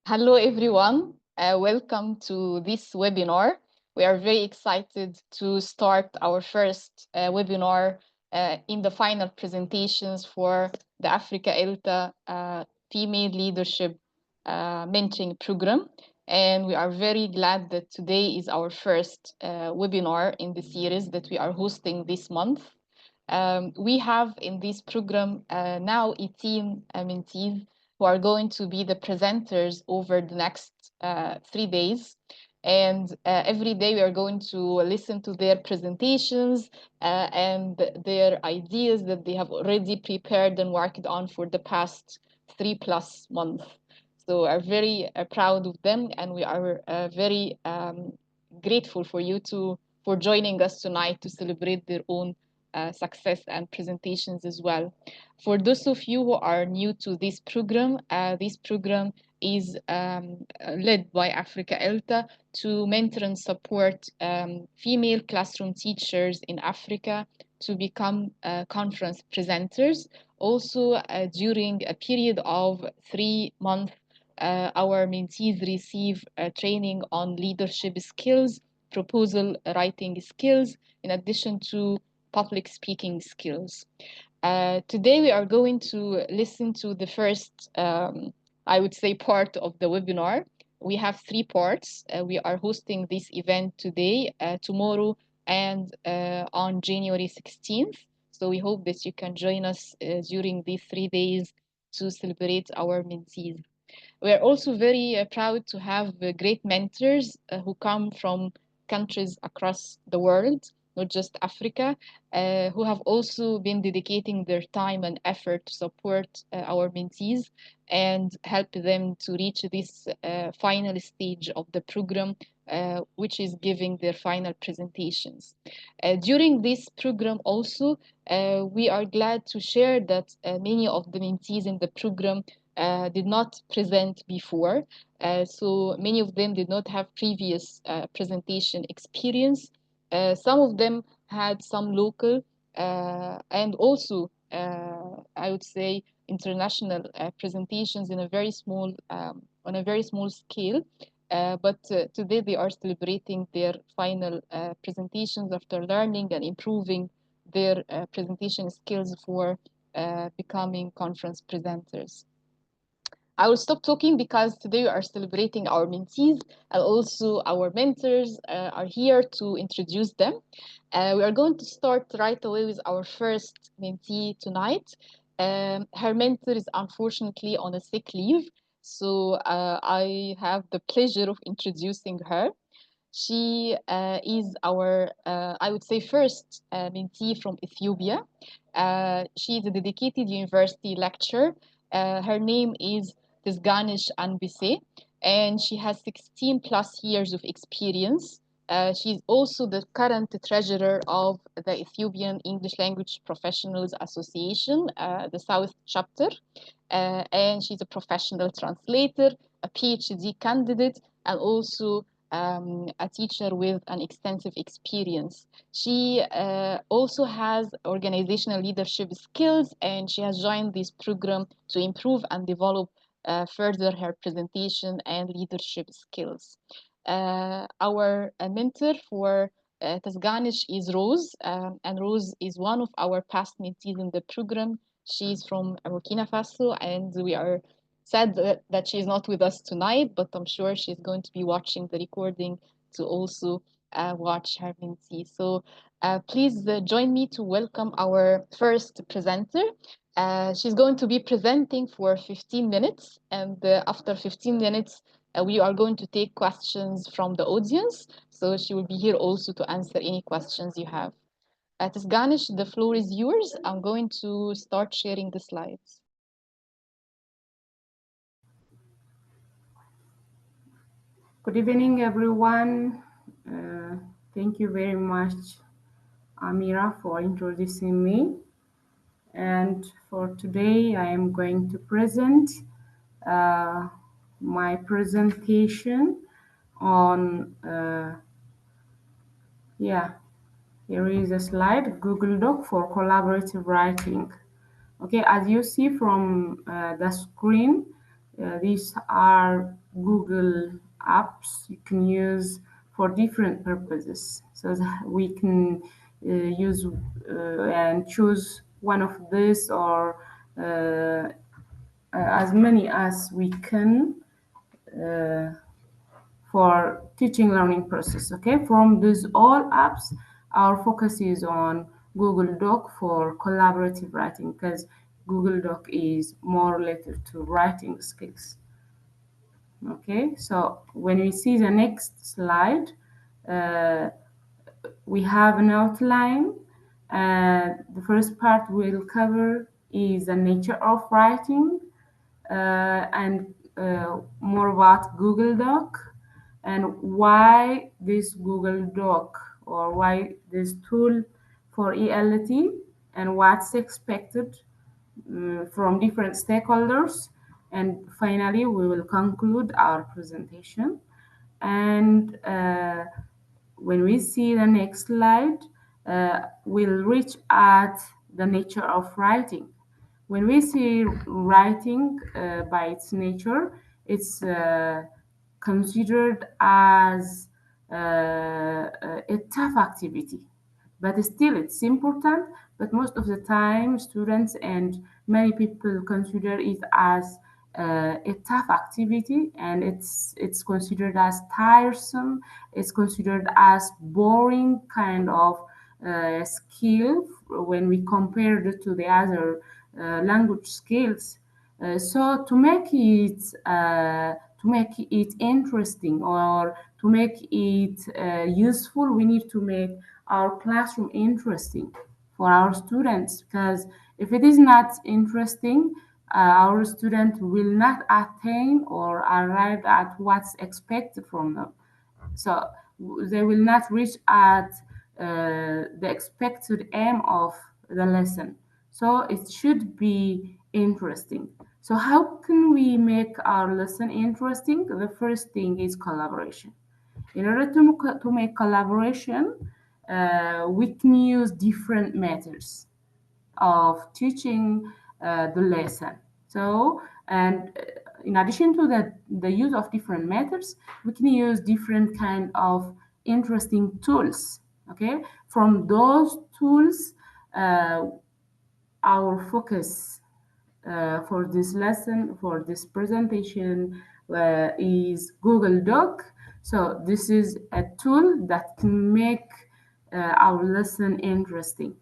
Hello, everyone. Welcome to this webinar. We are very excited to start our first webinar in the final presentations for the Africa ELTA Female Leadership Mentoring Program. And we are very glad that today is our first webinar in the series that we are hosting this month. We have in this program now 18 mentees who are going to be the presenters over the next 3 days. And every day we are going to listen to their presentations and their ideas that they have already prepared and worked on for the past 3+ months. So we are very proud of them, and we are very grateful for you for joining us tonight to celebrate their own success and presentations as well. For those of you who are new to this program is led by Africa ELTA to mentor and support female classroom teachers in Africa to become conference presenters. Also, during a period of 3 months, our mentees receive training on leadership skills, proposal writing skills, in addition to public speaking skills. Today we are going to listen to the first, I would say, part of the webinar. We have 3 parts. We are hosting this event today, tomorrow, and on January 16th. So we hope that you can join us during these 3 days to celebrate our mentees. We are also very proud to have great mentors who come from countries across the world, not just Africa, who have also been dedicating their time and effort to support our mentees and help them to reach this final stage of the program, which is giving their final presentations. During this program also, we are glad to share that many of the mentees in the program did not present before. So many of them did not have previous presentation experience. Some of them had some local and also, I would say, international presentations in a very small, on a very small scale. But today they are celebrating their final presentations after learning and improving their presentation skills for becoming conference presenters. I will stop talking because today we are celebrating our mentees, and also our mentors are here to introduce them. We are going to start right away with our first mentee tonight. Her mentor is unfortunately on a sick leave, so I have the pleasure of introducing her. She is our, I would say, first mentee from Ethiopia. She is a dedicated university lecturer. Her name is Tisganish Anbise, and she has 16 plus years of experience. She's also the current treasurer of the Ethiopian English Language Professionals Association, the South chapter. And she's a professional translator, a PhD candidate, and also a teacher with an extensive experience. She also has organizational leadership skills, and she has joined this program to improve and develop further her presentation and leadership skills. Our mentor for Tasganish is Rose, and Rose is one of our past mentees in the program. She's from Burkina Faso, and we are sad that she's not with us tonight, but I'm sure she's going to be watching the recording to also watch her mentee. So please join me to welcome our first presenter. She's going to be presenting for 15 minutes, and after 15 minutes, we are going to take questions from the audience. So she will be here also to answer any questions you have. Tisganish, the floor is yours. I'm going to start sharing the slides. Good evening, everyone. Thank you very much, Amira, for introducing me. And for today, I am going to present my presentation on, here is a slide, Google Doc for collaborative writing. Okay, as you see from the screen, These are Google apps you can use for different purposes. So we can use and choose one of this or as many as we can uh, for teaching learning process. Okay, from these all apps, our focus is on Google Doc for collaborative writing because Google Doc is more related to writing skills. Okay, so when we see the next slide, uh, we have an outline. The first part we'll cover is the nature of writing and more about Google Doc and why this Google Doc or why this tool for ELT and what's expected from different stakeholders. And finally, we will conclude our presentation. And when we see the next slide, we'll reach at the nature of writing. When we see writing by its nature, it's considered as a tough activity, but still it's important. But most of the time students and many people consider it as a tough activity, and it's considered as tiresome, it's considered as boring kind of skill when we compare it to the other language skills. So to make it interesting or to make it useful, we need to make our classroom interesting for our students. Because if it is not interesting, our student will not attain or arrive at what's expected from them. So they will not reach at the expected aim of the lesson. So it should be interesting. So how can we make our lesson interesting? The first thing is collaboration. In order to make collaboration, we can use different methods of teaching the lesson. So, and in addition to the use of different methods, we can use different kind of interesting tools. Okay, from those tools, uh, our focus for this lesson, for this presentation, is Google Doc. So this is a tool that can make our lesson interesting.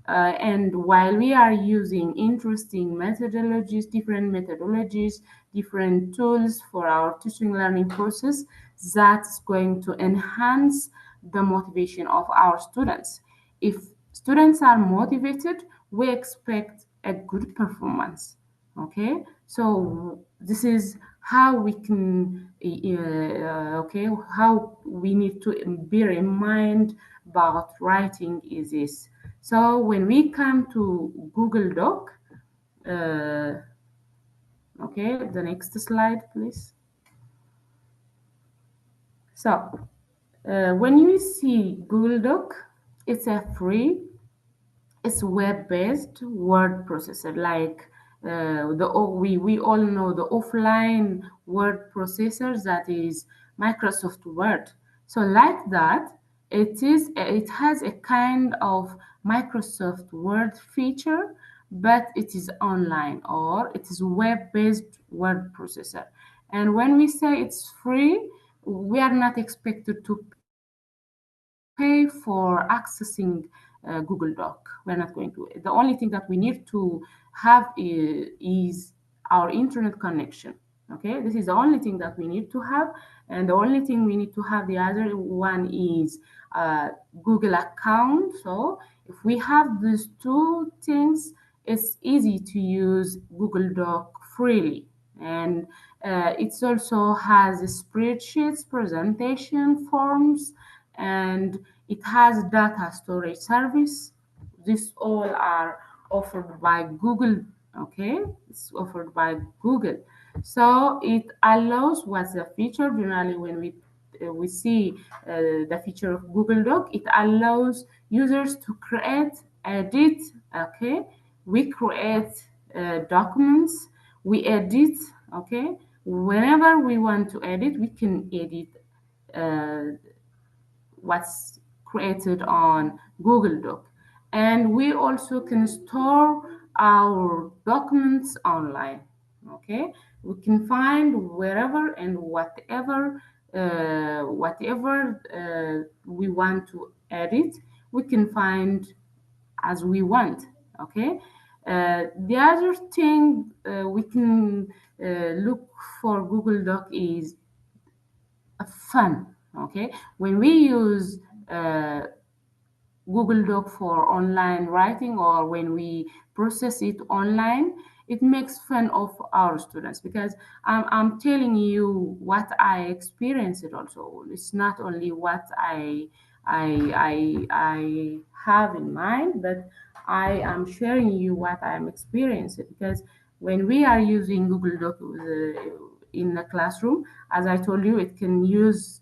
And while we are using interesting methodologies, different tools for our teaching learning process, that's going to enhance the motivation of our students. If students are motivated, we expect a good performance. Okay, so this is how we can okay, how we need to bear in mind about writing is this. So when we come to Google Doc, uh, okay, the next slide, please. So when you see Google Doc, it's a free, it's web-based word processor. Like we all know the offline word processor that is Microsoft Word. So like that, it has a kind of Microsoft Word feature, but it is online or it is web-based word processor. And when we say it's free, we are not expected to pay for accessing Google Doc. We're not going to. The only thing that we need to have is our internet connection. Okay, this is the only thing that we need to have, and the only thing we need to have, the other one is Google account. So if we have these two things, it's easy to use Google Doc freely. And it also has spreadsheets, presentation forms, and it has data storage service. These all are offered by Google. Okay, it's offered by Google. So it allows what's the feature generally when we see the feature of Google Doc. It allows users to create, edit. Okay, we create documents, we edit. Okay, whenever we want to edit, we can edit uh, what's created on Google Doc. And we also can store our documents online. Okay, we can find wherever and whatever we want to edit, we can find as we want. Okay. The other thing we can look for Google Doc is fun. Okay, when we use uh, Google Doc for online writing, or when we process it online, it makes fun of our students, because I'm telling you what I experienced also. It's not only what I have in mind, but I am sharing you what I'm experiencing, because when we are using Google Doc in the classroom, as I told you, it can use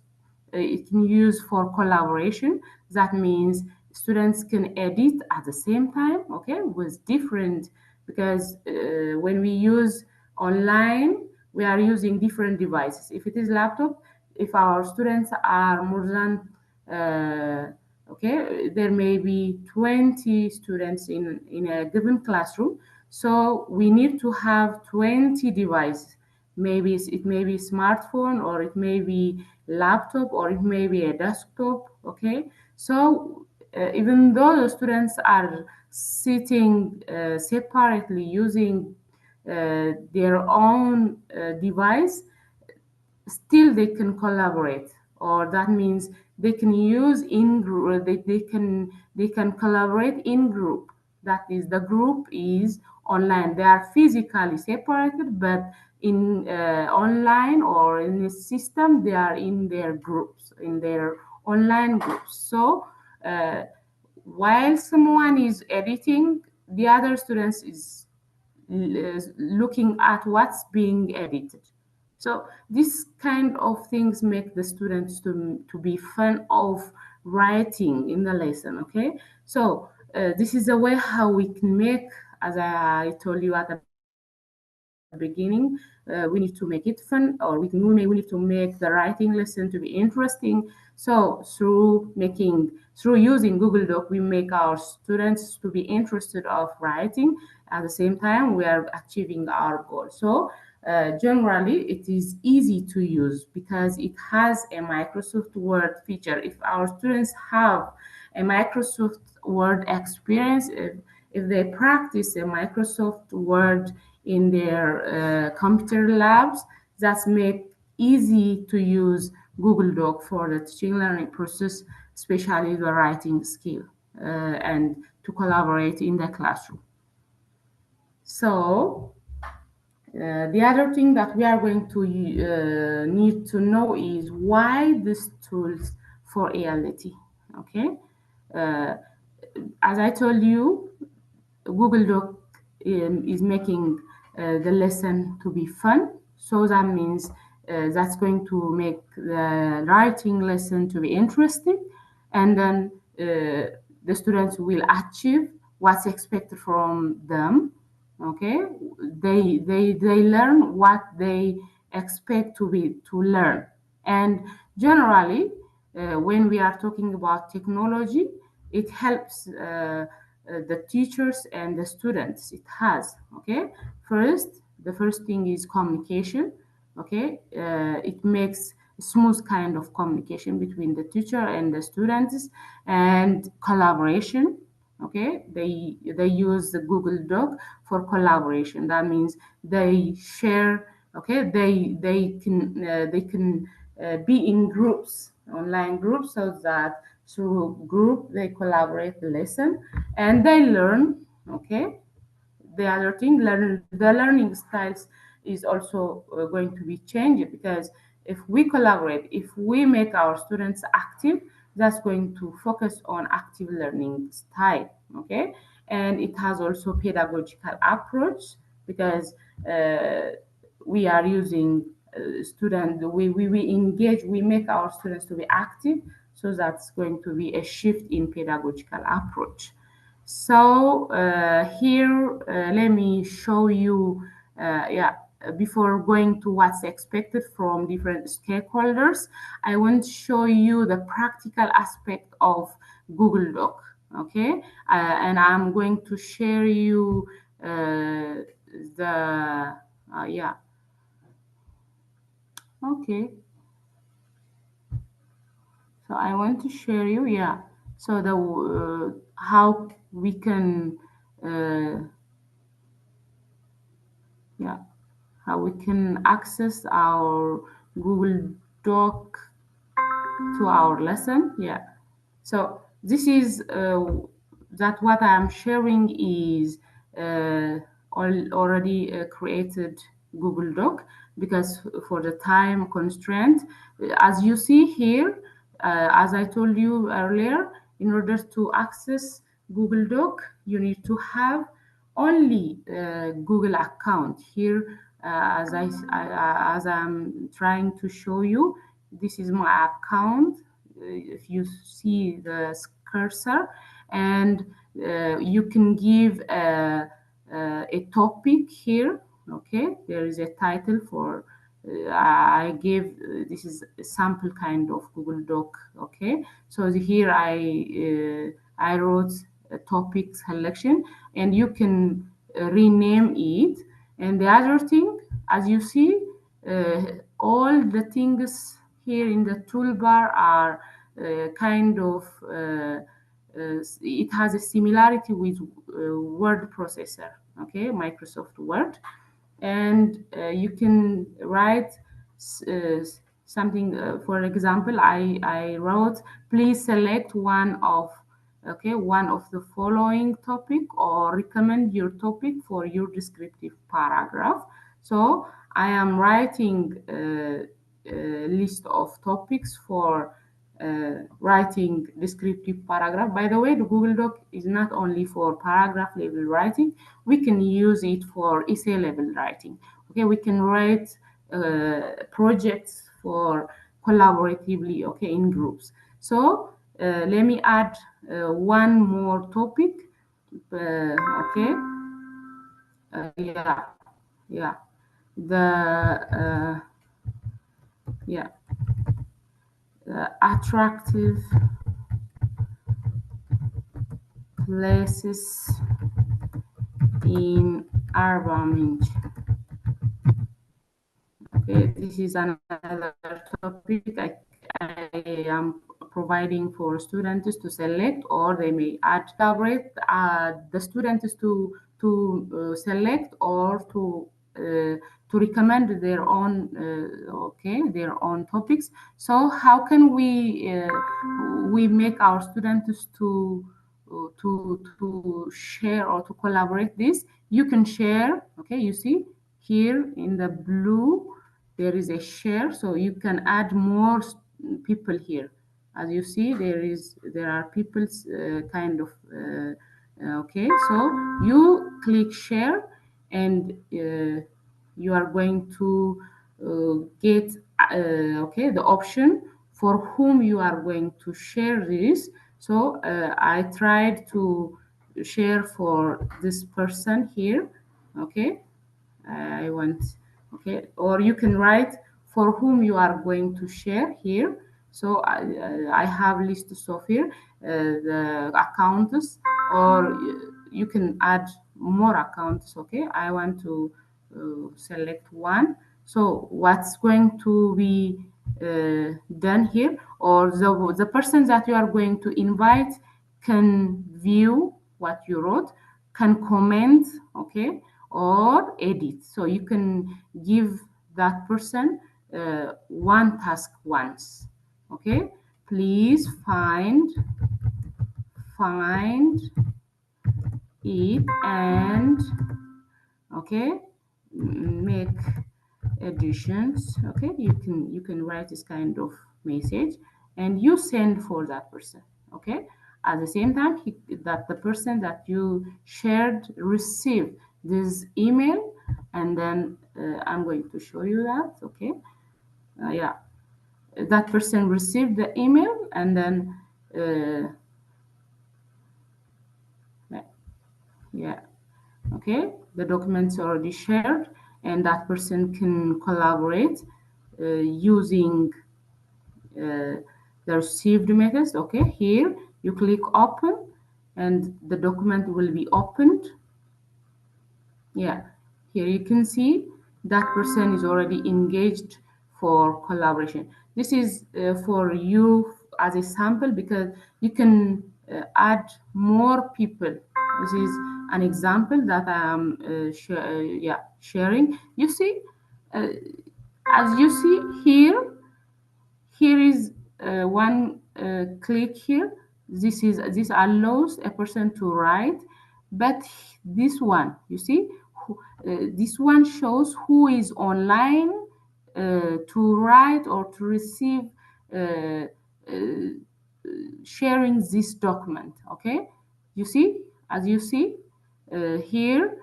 for collaboration. That means students can edit at the same time, okay, with different, because when we use online, we are using different devices. If it is laptop, if our students are more than okay, there may be 20 students in a given classroom, so we need to have 20 devices. Maybe it may be smartphone, or it may be laptop, or it may be a desktop. Okay, so even though the students are sitting separately using their own device, still they can collaborate, or that means they can use in group, they can collaborate in group. That is, the group is online, they are physically separated, but in online or in the system, they are in their groups, in their online groups. So uh, while someone is editing, the other students is looking at what's being edited. So this kind of things make the students to be fun of writing in the lesson. Okay, so this is a way how we can make, as I told you at the beginning, we need to make it fun, or we need to make the writing lesson to be interesting. So through using Google Doc, we make our students to be interested of writing. At the same time, we are achieving our goal. So generally, it is easy to use because it has a Microsoft Word feature. If our students have a Microsoft Word experience, if they practice a Microsoft Word in their computer labs, that's make easy to use Google Doc for the teaching learning process, especially the writing skill, and to collaborate in the classroom. So the other thing that we are going to need to know is why these tools for ELT. Okay, uh, as I told you, Google Doc is making the lesson to be fun. So that means that's going to make the writing lesson to be interesting, and then the students will achieve what's expected from them. Okay, they learn what they expect to learn. And generally, when we are talking about technology, it helps the teachers and the students. It has, okay, the first thing is communication. Okay, it makes smooth kind of communication between the teacher and the students, and collaboration. Okay, they use the Google Doc for collaboration. That means they share. Okay, they can be in groups, online groups, so that through group they collaborate the lesson and they learn. Okay, the other thing, the learning styles is also going to be changed, because if we collaborate, if we make our students active, that's going to focus on active learning style. Okay, and it has also pedagogical approach, because we are using student we engage, we make our students to be active, so that's going to be a shift in pedagogical approach. So here, let me show you. Yeah. before going to what's expected from different stakeholders, I want to show you the practical aspect of Google Doc. Okay, and I'm going to share you the yeah. Okay, so I want to share you, yeah. So the how we can uh, yeah, how we can access our Google Doc to our lesson. Yeah. So this is that what I'm sharing is already created Google Doc, because for the time constraint, as you see here, as I told you earlier, in order to access Google Doc, you need to have only Google account. Here, as I'm trying to show you, this is my account. If you see the cursor, and you can give a topic here. Okay, there is a title for I gave this is a sample kind of Google Doc. Okay, so here I wrote a topic selection, and you can rename it. And the other thing, as you see, all the things here in the toolbar are kind of it has a similarity with word processor, okay, Microsoft Word. And you can write something, for example, I wrote, please select one of, okay, one of the following topic, or recommend your topic for your descriptive paragraph. So I am writing a list of topics for writing descriptive paragraph. By the way, the Google Doc is not only for paragraph level writing, we can use it for essay level writing. Okay, we can write projects for collaboratively, okay, in groups. So let me add one more topic. Okay, yeah, yeah, the yeah, attractive places in urban. Okay, this is another topic I am providing for students to select, or they may add collaborate the students to select, or to recommend their own okay, their own topics. So how can we make our students to share or to collaborate this? You can share, okay, you see here in the blue there is a share, so you can add more people here. As you see, there are people's kind of okay, so you click share, and you are going to get okay, the option for whom you are going to share this. So I tried to share for this person here. Okay, I want, okay, or you can write for whom you are going to share here. So I have lists of here the accounts, or you can add more accounts. Okay, I want to select one. So what's going to be done here, or the person that you are going to invite can view what you wrote, can comment, okay, or edit. So you can give that person one task once. Okay, please find it and okay, make additions. Okay, you can write this kind of message, and you send for that person. Okay, at the same time that the person that you shared receive this email, and then I'm going to show you that. Okay, yeah, that person received the email, and then yeah, okay, the documents already shared, and that person can collaborate using uh, the received methods. Okay, here you click open and the document will be opened. Yeah, here you can see that person is already engaged for collaboration. This is for you as a sample because you can add more people. This is an example that I am yeah, sharing. You see, uh, as you see here, here is one click here. This allows a person to write, but this one, you see, this one shows who is online to write or to receive uh, sharing this document. Okay, you see, as you see here,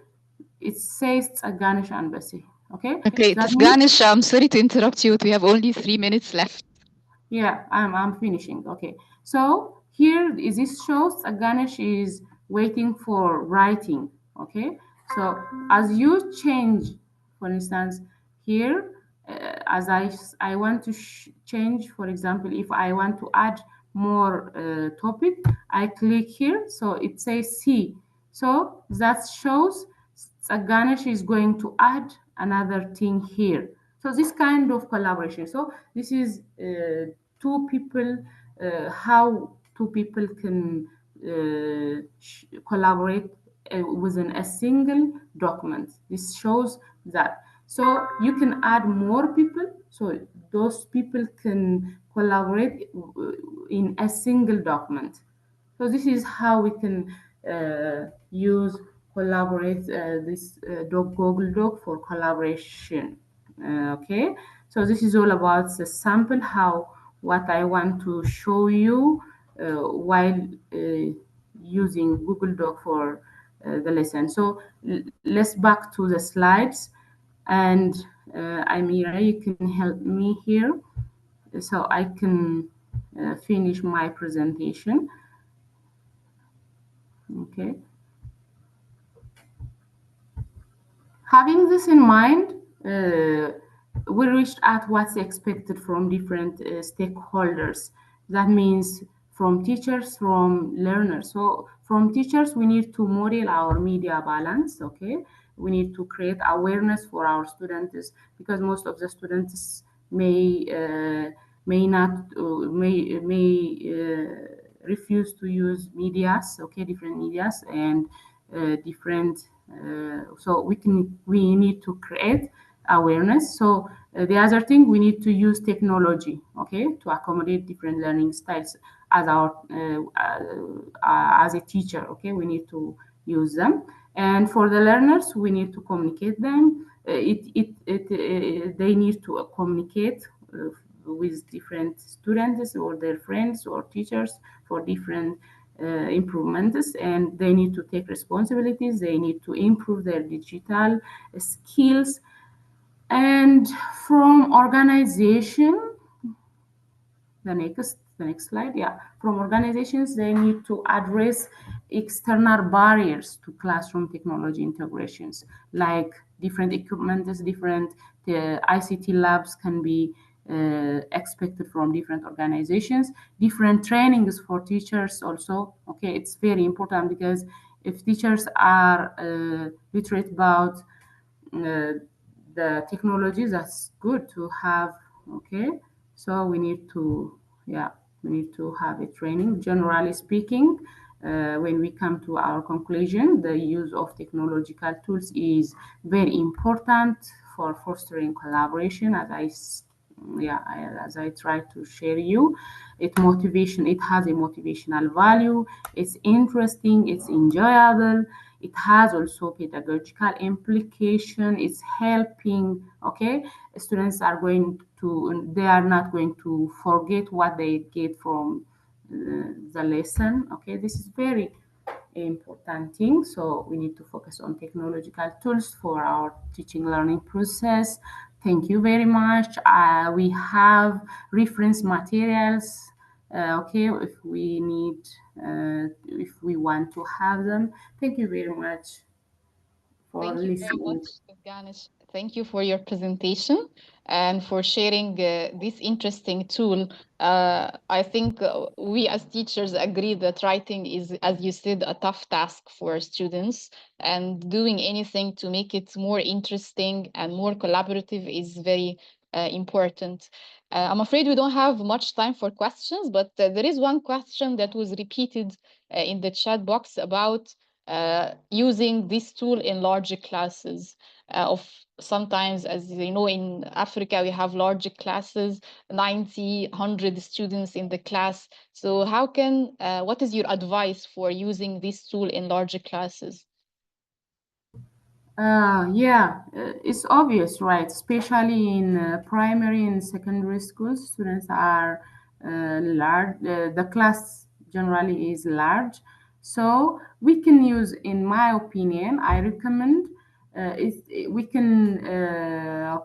it says Ghanish Embassy. Okay, Okay, that means Tisganish, I'm sorry to interrupt you, but we have only 3 minutes left. yeah, I'm finishing. Okay. So here is this shows a Ganesh is waiting for writing. Okay. So as you change, for instance, here, as I want to change, for example, if I want to add more topic, I click here. So it says C. So that shows Ganesh is going to add another thing here. So this kind of collaboration. So this is two people, how two people can collaborate within a single document. This shows that. So you can add more people. So those people can collaborate in a single document. So this is how we can use collaborate this Google Doc for collaboration. Okay, so this is all about the sample how what I want to show you while using Google Doc for the lesson. So let's back to the slides, and Amira, you can help me here so I can finish my presentation. Okay. Having this in mind, we reached out what's expected from different stakeholders. That means from teachers, from learners. So from teachers, we need to model our media balance. Okay, we need to create awareness for our students because most of the students may not refuse to use medias. Okay, different medias and different so we need to create awareness. So the other thing we need to use technology, okay, to accommodate different learning styles as our as a teacher. Okay, we need to use them, and for the learners we need to communicate them. They need to communicate with different students or their friends or teachers for different improvements, and they need to take responsibilities. They need to improve their digital skills. And from organization, the next slide, yeah, from organizations they need to address external barriers to classroom technology integrations, like different equipment, different ICT labs can be expected from different organizations, different trainings for teachers also. Okay, it's very important because if teachers are literate about the technology, that's good to have. Okay, so we need to, yeah, we need to have a training. Generally speaking, when we come to our conclusion, the use of technological tools is very important for fostering collaboration. As I try to share you, it has a motivational value. It's interesting, it's enjoyable, it has also pedagogical implication. It's helping. Okay, students are going to, they are not going to forget what they get from the lesson. Okay, this is very important thing. So we need to focus on technological tools for our teaching learning process. Thank you very much. We have reference materials. Okay, if we need, if we want to have them. Thank you very much for Thank you very listening. much, Tisganish. Thank you for your presentation and for sharing this interesting tool. I think we as teachers agree that writing is, as you said, a tough task for students, and doing anything to make it more interesting and more collaborative is very important. I'm afraid we don't have much time for questions, but there is one question that was repeated in the chat box about using this tool in larger classes of sometimes, as you know, in Africa, we have larger classes, 90, 100 students in the class. So what is your advice for using this tool in larger classes? Yeah, it's obvious, right? Especially in primary and secondary schools, students are large. The class generally is large, so we can use, in my opinion, I recommend. We can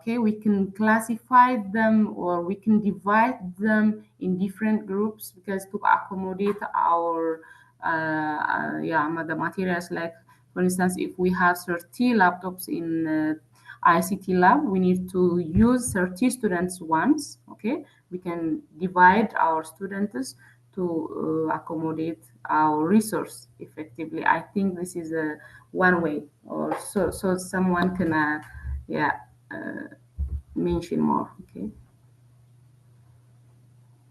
we can classify them, or we can divide them in different groups, because to accommodate our the materials, like for instance, if we have 30 laptops in ICT lab, we need to use 30 students once. Okay, we can divide our students to accommodate our resource effectively. I think this is a one way, or so someone can mention more. Okay.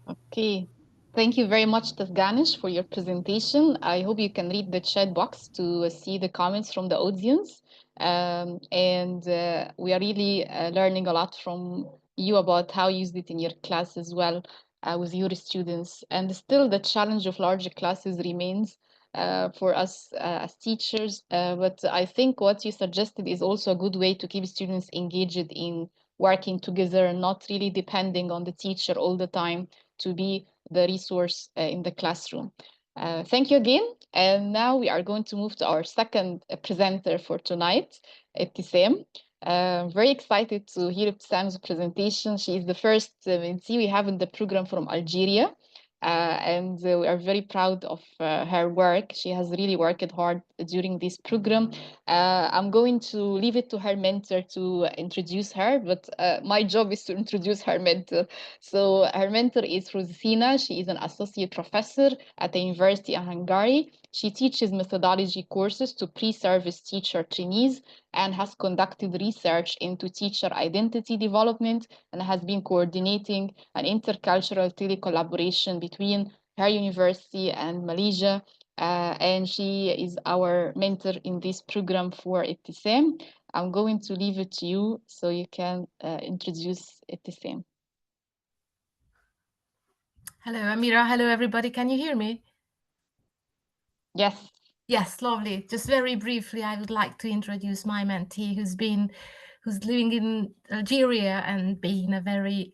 Okay. Thank you very much, Tasganish, for your presentation. I hope you can read the chat box to see the comments from the audience. And we are really learning a lot from you about how you use it in your class as well with your students. And still, the challenge of larger classes remains for us as teachers. But I think what you suggested is also a good way to keep students engaged in working together and not really depending on the teacher all the time to be the resource in the classroom. Thank you again. And now we are going to move to our second presenter for tonight, Ibtisam. Very excited to hear Ibtisam's presentation. She is the first mentee we have in the program from Algeria. And we are very proud of her work. She has really worked hard during this program. I'm going to leave it to her mentor to introduce her, but my job is to introduce her mentor. So her mentor is Rosina. She is an associate professor at the University of Hungary. She teaches methodology courses to pre-service teacher trainees and has conducted research into teacher identity development and has been coordinating an intercultural tele-collaboration between her university and Malaysia. And she is our mentor in this program for Ibtisam. I'm going to leave it to you so you can introduce Ibtisam. Hello, Amira. Hello, everybody. Can you hear me? Yes. Yes, lovely. Just very briefly, I would like to introduce my mentee who's living in Algeria and being a very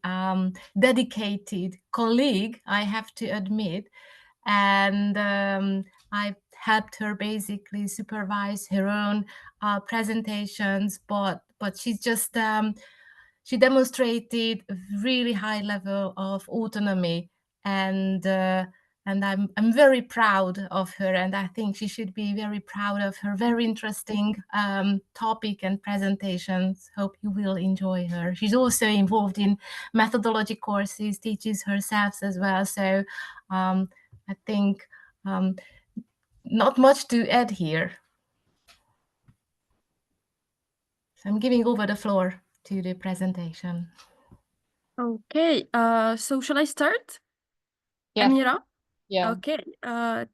dedicated colleague, I have to admit. And I've helped her basically supervise her own presentations, but she's just she demonstrated a really high level of autonomy, and I'm very proud of her, and I think she should be very proud of her very interesting topic and presentations. Hope you will enjoy her. She's also involved in methodology courses, teaches herself as well. So I think not much to add here. So I'm giving over the floor to the presentation. Okay, so shall I start? Yes. Amira? Yeah. Okay,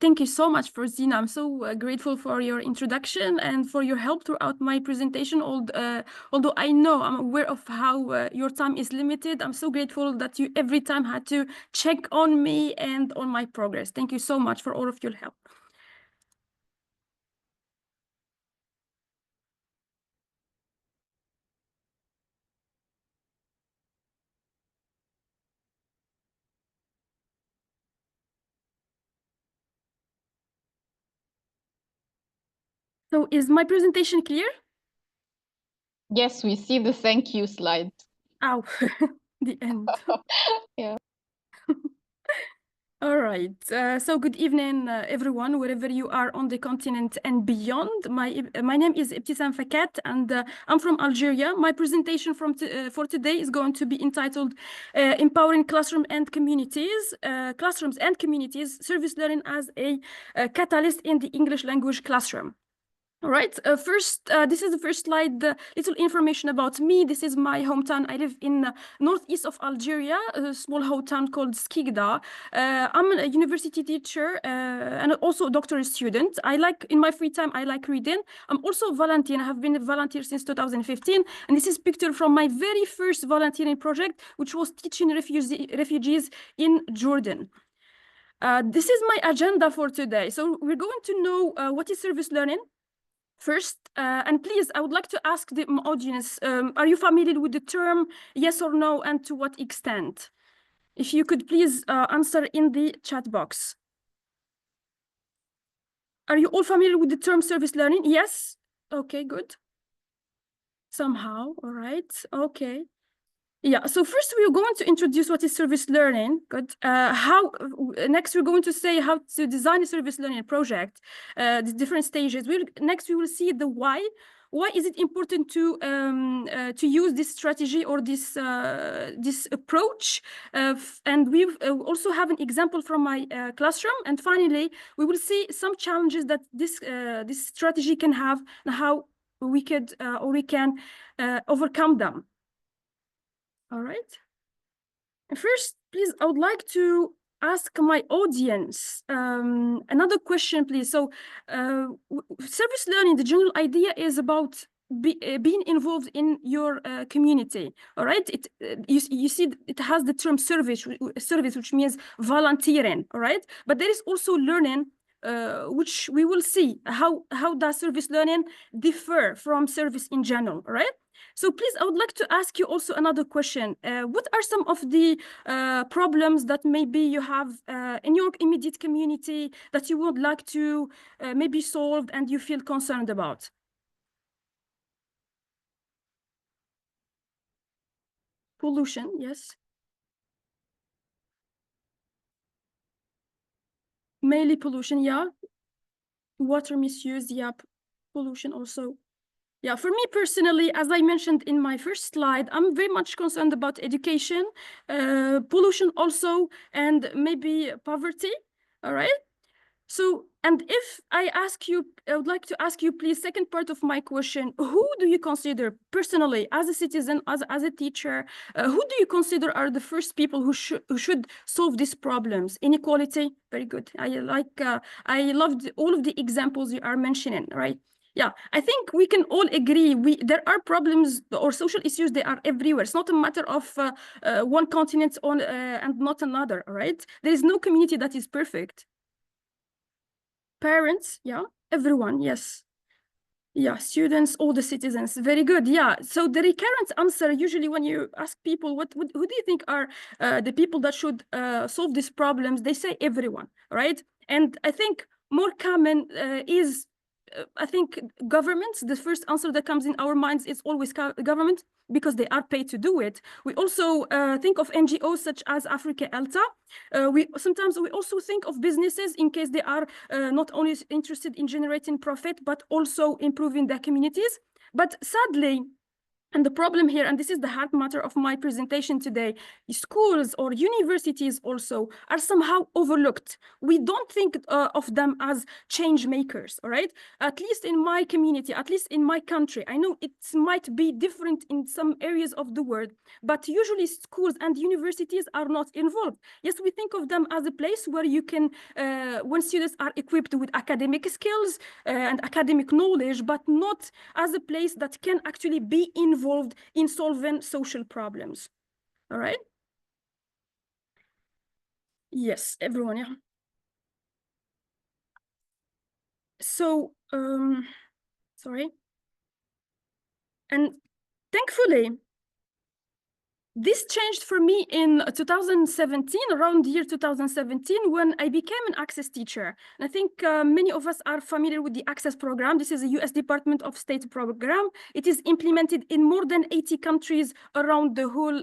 thank you so much, for Zina. I'm so grateful for your introduction and for your help throughout my presentation. Although I know, I'm aware of how your time is limited, I'm so grateful that you every time had to check on me and on my progress. Thank you so much for all of your help. So is my presentation clear? Yes, we see the thank you slide. Ow, the end. Yeah. All right. So good evening, everyone, wherever you are on the continent and beyond. My name is Ibtisam Fakat, and I'm from Algeria. My presentation for today is going to be entitled "Empowering Classrooms and Communities: Service Learning as a Catalyst in the English Language Classroom." All right. First, this is the first slide. Little information about me. This is my hometown. I live in northeast of Algeria, a small hometown called Skikda. I'm a university teacher and also a doctoral student. In my free time, I like reading. I'm also a volunteer. I have been a volunteer since 2015. And this is picture from my very first volunteering project, which was teaching refugees in Jordan. This is my agenda for today. So we're going to know what is service learning. First, and please, I would like to ask the audience, are you familiar with the term, yes or no, and to what extent? If you could please answer in the chat box. Are you all familiar with the term service learning? Yes? Okay, good. Somehow, all right, okay. Yeah, so first we're going to introduce what is service learning. Good. Next we're going to say how to design a service learning project, the different stages. Next we will see the why. Why is it important to use this strategy or this approach? And we also have an example from my classroom. And finally, we will see some challenges that this strategy can have and how we can overcome them. All right. First, please, I would like to ask my audience another question, please. So, service learning, the general idea is about being involved in your community. All right. You see, it has the term service, which means volunteering. All right. But there is also learning. Which we will see how does service learning differ from service in general. All right. So please, I would like to ask you also another question. What are some of the problems that maybe you have in your immediate community that you would like to maybe solve and you feel concerned about? Pollution, yes. Mainly pollution, yeah. Water misuse, yeah. Pollution also. Yeah, for me personally, as I mentioned in my first slide, I'm very much concerned about education, pollution also, and maybe poverty. All right. So, and if I ask you, I would like to ask you, please, second part of my question, who do you consider personally, as a citizen, as a teacher, who do you consider are the first people who should solve these problems? Inequality, very good. I loved all of the examples you are mentioning, right? Yeah, I think we can all agree there are problems or social issues, they are everywhere. It's not a matter of one continent and not another, right? There is no community that is perfect. Parents, yeah, everyone, yes. Yeah, students, all the citizens, very good. Yeah, so the recurrent answer usually when you ask people, who do you think are the people that should solve these problems? They say everyone, right? And I think more common is, I think governments, the first answer that comes in our minds is always government because they are paid to do it. We also think of NGOs such as Africa ELTA. Sometimes we also think of businesses in case they are not only interested in generating profit, but also improving their communities. But sadly, and the problem here, and this is the hard matter of my presentation today, schools or universities also are somehow overlooked. We don't think of them as change makers, all right? At least in my community, at least in my country, I know it might be different in some areas of the world, but usually schools and universities are not involved. Yes, we think of them as a place where you can, when students are equipped with academic skills and academic knowledge, but not as a place that can actually be involved in solving social problems. All right? Yes, everyone, yeah. So, sorry. And thankfully, This changed for me in 2017, around the year 2017, when I became an Access teacher. And I think many of us are familiar with the Access program. This is a US Department of State program. It is implemented in more than 80 countries around the whole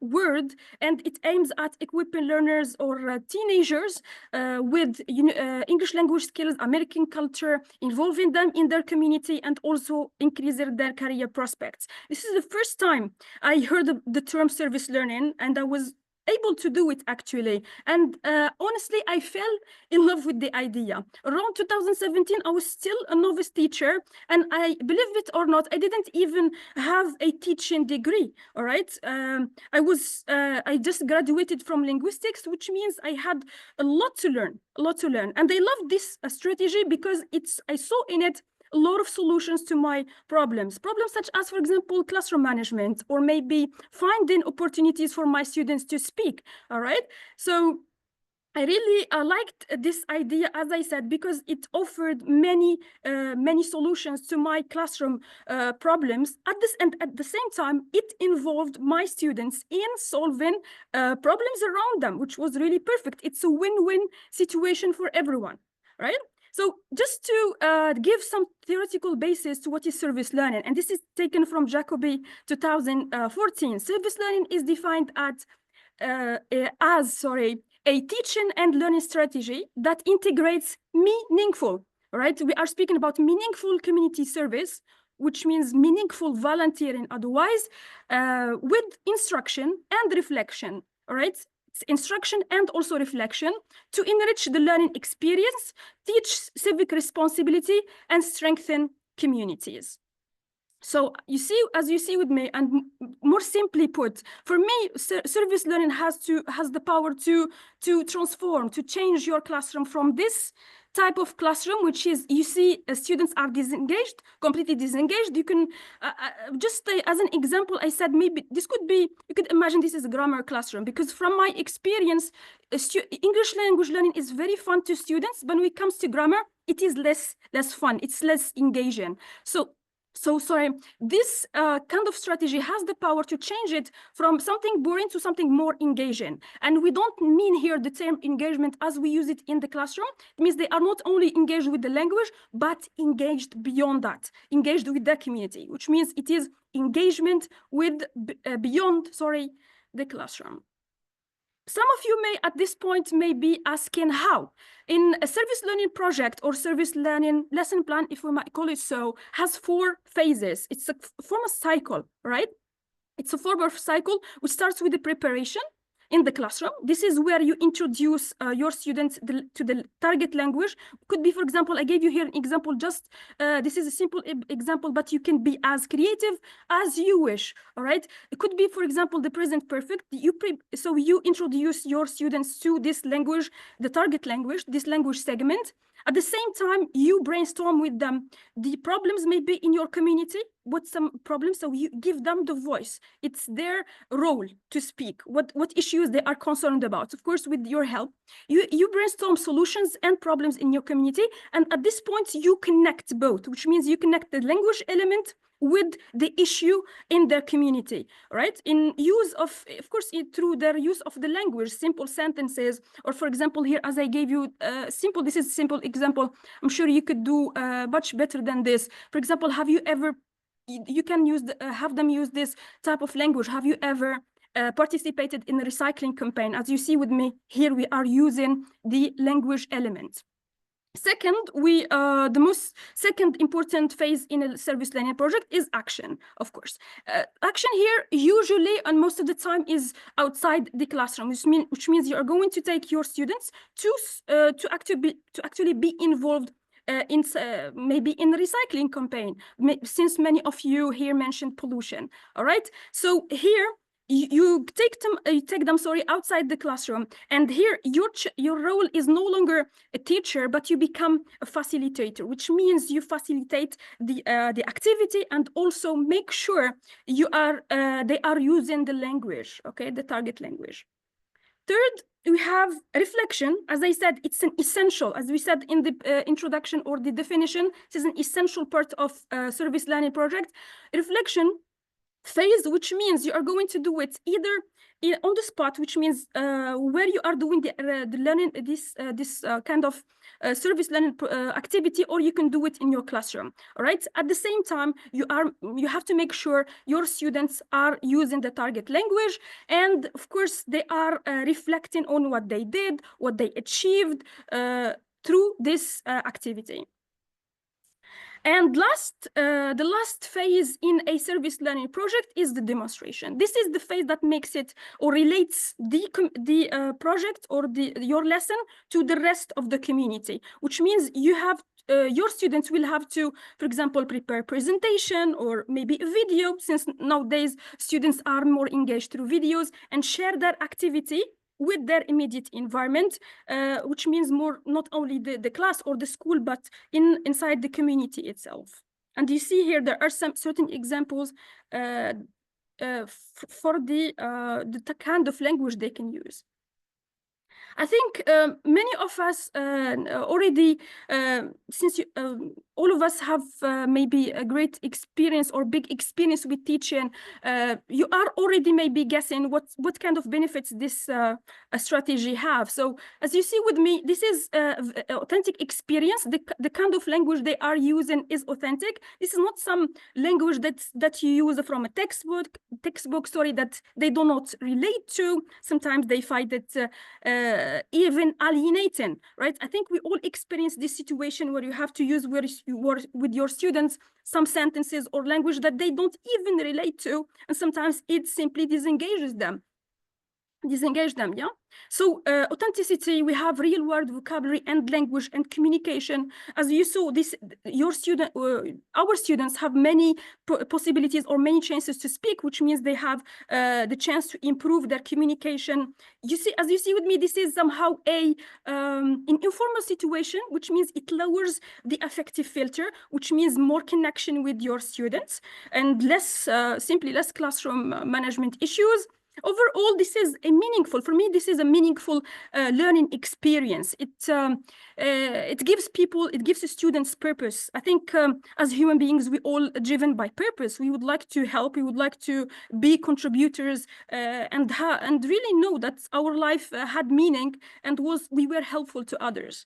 world, and it aims at equipping learners or teenagers with English language skills, American culture, involving them in their community, and also increasing their career prospects. This is the first time I heard the term service learning, and I was able to do it actually. And honestly, I fell in love with the idea. Around 2017, I was still a novice teacher, and I, believe it or not, I didn't even have a teaching degree, all right? I just graduated from linguistics, which means I had a lot to learn. And I love this strategy because I saw in it a lot of solutions to my problems such as, for example, classroom management, or maybe finding opportunities for my students to speak, all right? So I really liked this idea, as I said, because it offered many solutions to my classroom problems. And at the same time, it involved my students in solving problems around them, which was really perfect. It's a win-win situation for everyone, right? So just to give some theoretical basis to what is service learning, and this is taken from Jacobi 2014. Service learning is defined as a teaching and learning strategy that integrates meaningful, right? We are speaking about meaningful community service, which means meaningful volunteering otherwise, with instruction and reflection, all right? Instruction and also reflection to enrich the learning experience, teach civic responsibility, and strengthen communities. So as you see with me, and more simply put, for me, service learning has the power to transform, to change your classroom from this type of classroom, which is, you see, students are disengaged, completely disengaged. You can just as an example, I said maybe this could be, you could imagine this is a grammar classroom, because from my experience, English language learning is very fun to students, but when it comes to grammar, it is less fun, it's less engaging. So sorry, this kind of strategy has the power to change it from something boring to something more engaging. And we don't mean here the term engagement as we use it in the classroom. It means they are not only engaged with the language, but engaged beyond that, engaged with the community, which means it is engagement with beyond, the classroom. Some of you may, at this point, may be asking how. In a service learning project or service learning lesson plan, if we might call it so, has 4 phases. It's a form of cycle, right? It's a form of cycle which starts with the preparation in the classroom. This is where you introduce your students to the target language. Could be, for example, I gave you here an example, just this is a simple example, but you can be as creative as you wish, all right? It could be, for example, the present perfect. So you introduce your students to this language, the target language, this language segment. At the same time, you brainstorm with them the problems maybe in your community, what some problems, so you give them the voice. It's their role to speak, what issues they are concerned about. Of course, with your help, you brainstorm solutions and problems in your community. And at this point, you connect both, which means you connect the language element with the issue in their community, right? In use of course, through their use of the language, simple sentences, or for example, here, as I gave you this is a simple example. I'm sure you could do much better than this. For example, have you ever, you can use have them use this type of language. Have you ever participated in a recycling campaign? As you see with me here, we are using the language element. Second, the most second important phase in a service learning project is action, of course. Action here usually and most of the time is outside the classroom, which means you are going to take your students to actually be involved maybe in a recycling campaign, since many of you here mentioned pollution, all right? So here, you take them outside the classroom, and here your role is no longer a teacher, but you become a facilitator, which means you facilitate the activity and also make sure they are using the language, okay, the target language. Third, we have reflection. As I said, it's an essential, as we said in the introduction or the definition, this is an essential part of service learning project. Reflection phase, which means you are going to do it either on the spot, which means where you are doing the learning, this kind of service learning activity, or you can do it in your classroom. All right. At the same time, you have to make sure your students are using the target language, and of course they are reflecting on what they did, what they achieved through this activity. And the last phase in a service learning project is the demonstration. This is the phase that makes it or relates the project or your lesson to the rest of the community, which means you have your students will have to, for example, prepare presentation or maybe a video, since nowadays students are more engaged through videos, and share their activity with their immediate environment, which means more not only the class or the school, but inside the community itself. And you see here there are some certain examples for the kind of language they can use. I think many of us already, since all of us have maybe a great experience or big experience with teaching, you are already maybe guessing what kind of benefits this strategy have. So as you see with me, this is authentic experience. The kind of language they are using is authentic. This is not some language that you use from a textbook story that they do not relate to. Sometimes they find it even alienating, right? I think we all experience this situation where you have to use with your students some sentences or language that they don't even relate to, and sometimes it simply disengage them, yeah? So authenticity, we have real world vocabulary and language and communication. As you saw, our students have many possibilities or many chances to speak, which means they have the chance to improve their communication. As you see with me, this is somehow an informal situation, which means it lowers the affective filter, which means more connection with your students and simply less classroom management issues. Overall, this is for me, this is a meaningful learning experience. It gives the students purpose. I think as human beings, we all driven by purpose. We would like to help, we would like to be contributors and really know that our life had meaning and we were helpful to others.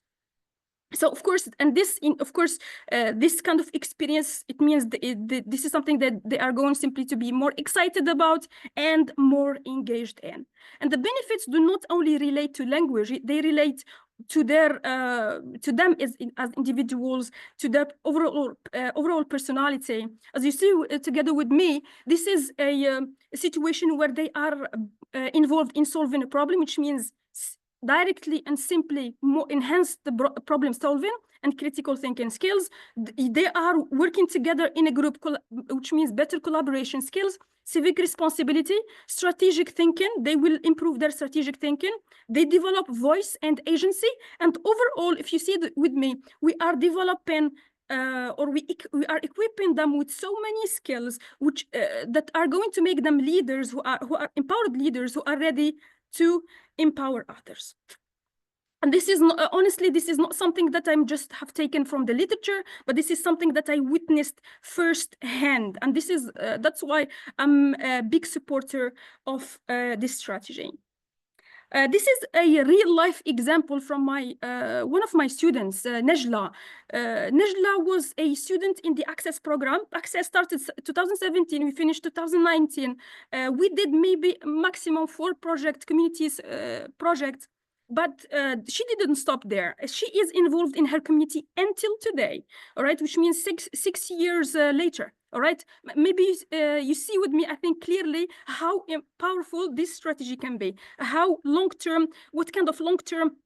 So of course, and this kind of experience, it means this is something that they are going simply to be more excited about and more engaged in. And the benefits do not only relate to language; they relate to them as individuals, to their overall personality. As you see together with me, this is a situation where they are involved in solving a problem, which means directly and simply enhance the problem solving and critical thinking skills. They are working together in a group, which means better collaboration skills, civic responsibility, strategic thinking. They will improve their strategic thinking. They develop voice and agency. And overall, if you see with me, we are developing we are equipping them with so many skills which that are going to make them leaders who are empowered leaders who are ready to empower others. And this is not, honestly, this is not something that I'm just have taken from the literature, but this is something that I witnessed firsthand. And this is that's why I'm a big supporter of this strategy. This is a real life example from one of my students, Nejla. Nejla was a student in the Access program. Access started 2017, we finished 2019. We did maybe maximum 4 communities projects, but she didn't stop there. She is involved in her community until today, all right, which means six years later. All right, maybe you see with me, I think clearly how powerful this strategy can be, how long-term, what kind of long-term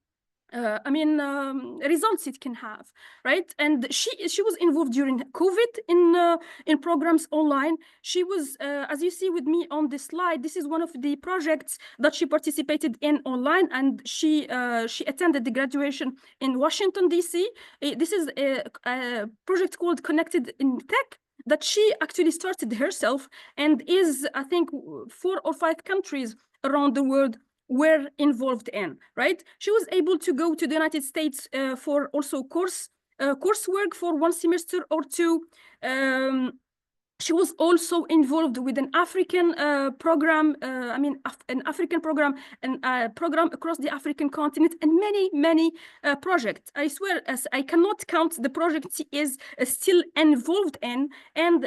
results it can have, right? And she was involved during COVID in programs online. She was, as you see with me on this slide, this is one of the projects that she participated in online, and she attended the graduation in Washington, D.C. This is a project called Connected in Tech that she actually started herself, and is, I think, 4 or 5 countries around the world were involved in, right? She was able to go to the United States for also coursework for 1 semester or 2. She was also involved with an African program, an African program, and program across the African continent, and many projects. I swear, as I cannot count the projects she is still involved in. And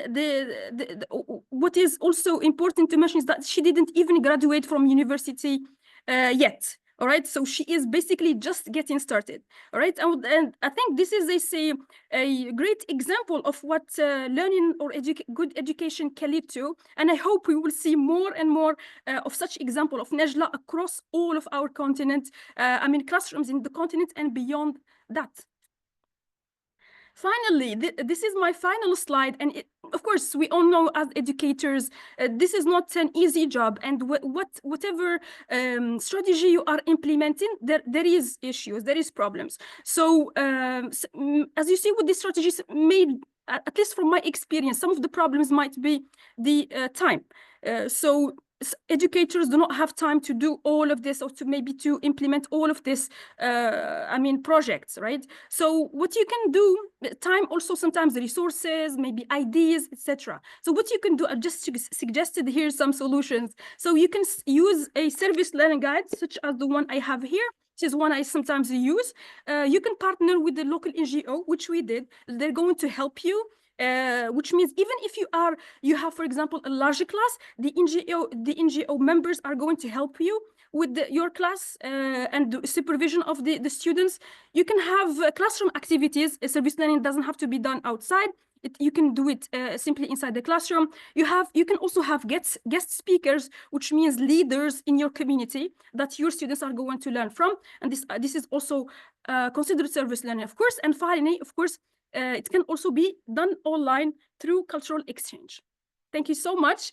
what is also important to mention is that she didn't even graduate from university yet. All right, so she is basically just getting started. All right, and I think this is a great example of what learning or good education can lead to. And I hope we will see more and more of such example of Najla across all of our continent, classrooms in the continent and beyond that. Finally, this is my final slide. And of course, we all know as educators, this is not an easy job. And whatever strategy you are implementing, there is issues, there is problems. So as you see with these strategies, at least from my experience, some of the problems might be the time. So educators do not have time to do all of this, or to implement all of this projects, right? So what you can do, time, also sometimes the resources, maybe ideas, etc. So what you can do, I just suggested here some solutions. So you can use a service learning guide such as the one I have here. This is one I sometimes use. You can partner with the local NGO, which we did. They're going to help you. Which means even if you have, for example, a larger class, the NGO members are going to help you with your class and the supervision of the students. You can have classroom activities. Service learning doesn't have to be done outside. You can do it simply inside the classroom. You can also have guest speakers, which means leaders in your community that your students are going to learn from. And this is also considered service learning, of course. And finally, of course, it can also be done online through cultural exchange. Thank you so much.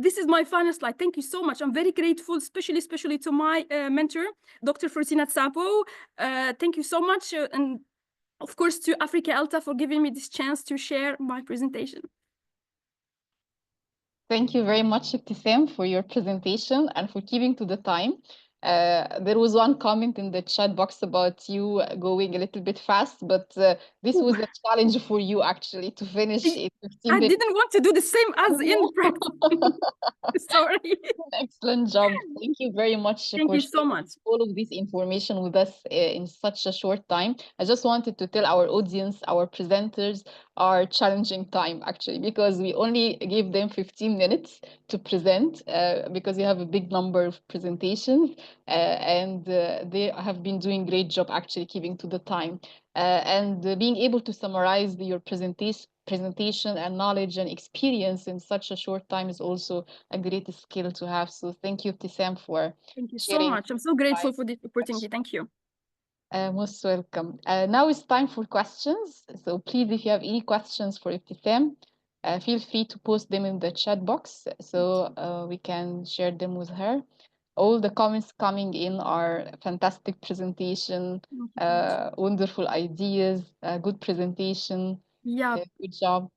This is my final slide. Thank you so much. I'm very grateful, especially to my mentor, Dr. Fortina Tsapo. Thank you so much. And of course, to Africa ELTA for giving me this chance to share my presentation. Thank you very much, Ibtisam, for your presentation and for keeping to the time. There was one comment in the chat box about you going a little bit fast, but this was a challenge for you actually to finish in 15 I minutes. didn't want to do the same as in practice. Sorry. Excellent job. Thank you very much Thank for you so sharing much. all of this information with us in such a short time. I just wanted to tell our audience, our presenters are challenging time actually, because we only give them 15 minutes to present because you have a big number of presentations and they have been doing great job actually keeping to the time and being able to summarize your presentation and knowledge and experience in such a short time is also a great skill to have. So thank you, Tissam, for Thank you so sharing. much. I'm so grateful for this opportunity. Thank you. Most welcome. Now it's time for questions. So please, if you have any questions for Ibtisam, feel free to post them in the chat box so we can share them with her. All the comments coming in are fantastic presentation, wonderful ideas, good presentation. Yeah. Good job.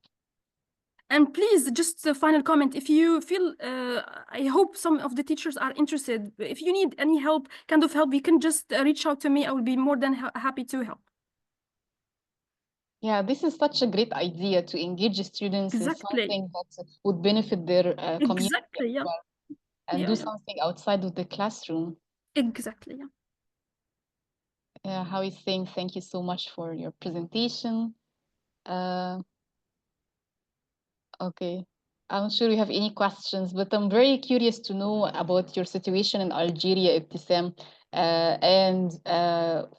And please, just a final comment. If you feel, I hope some of the teachers are interested. If you need any help, you can just reach out to me. I will be more than happy to help. Yeah, this is such a great idea to engage students in something that would benefit their community as well, and do something outside of the classroom. Exactly, yeah. How is saying thank you so much for your presentation. Okay, I'm not sure you have any questions, but I'm very curious to know about your situation in Algeria, Ibtisam, and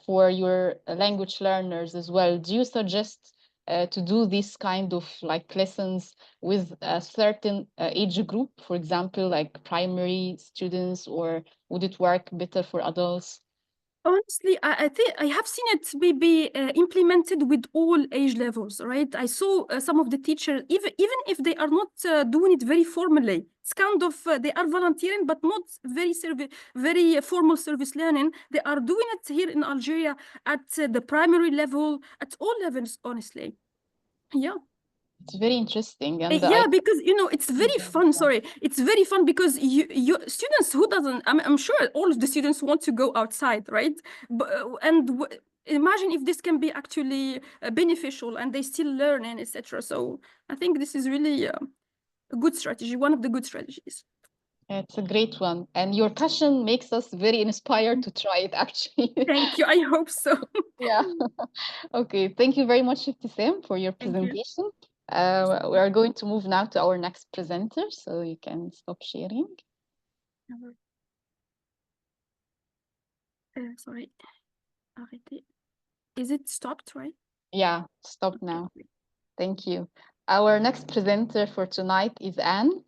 for your language learners as well. Do you suggest to do this kind of like lessons with a certain age group, for example, like primary students, or would it work better for adults? Honestly, I think I have seen it be implemented with all age levels, right? I saw some of the teachers, even if they are not doing it very formally, it's kind of they are volunteering, but not very formal service learning. They are doing it here in Algeria at the primary level, at all levels, honestly. Yeah. It's very interesting, and yeah, because it's very fun. Sorry, it's very fun because you students who doesn't. I'm sure all of the students want to go outside, right? But imagine if this can be actually beneficial and they still learn and etc. So I think this is really a good strategy, one of the good strategies. It's a great one. And your passion makes us very inspired to try it, actually. Thank you. I hope so. Yeah. Okay. Thank you very much, Ibtisam, for your Thank you. presentation. We are going to move now to our next presenter, so you can stop sharing. Sorry. Arrêtez. Is it stopped, right? Yeah, stop now. Thank you. Our next presenter for tonight is Anne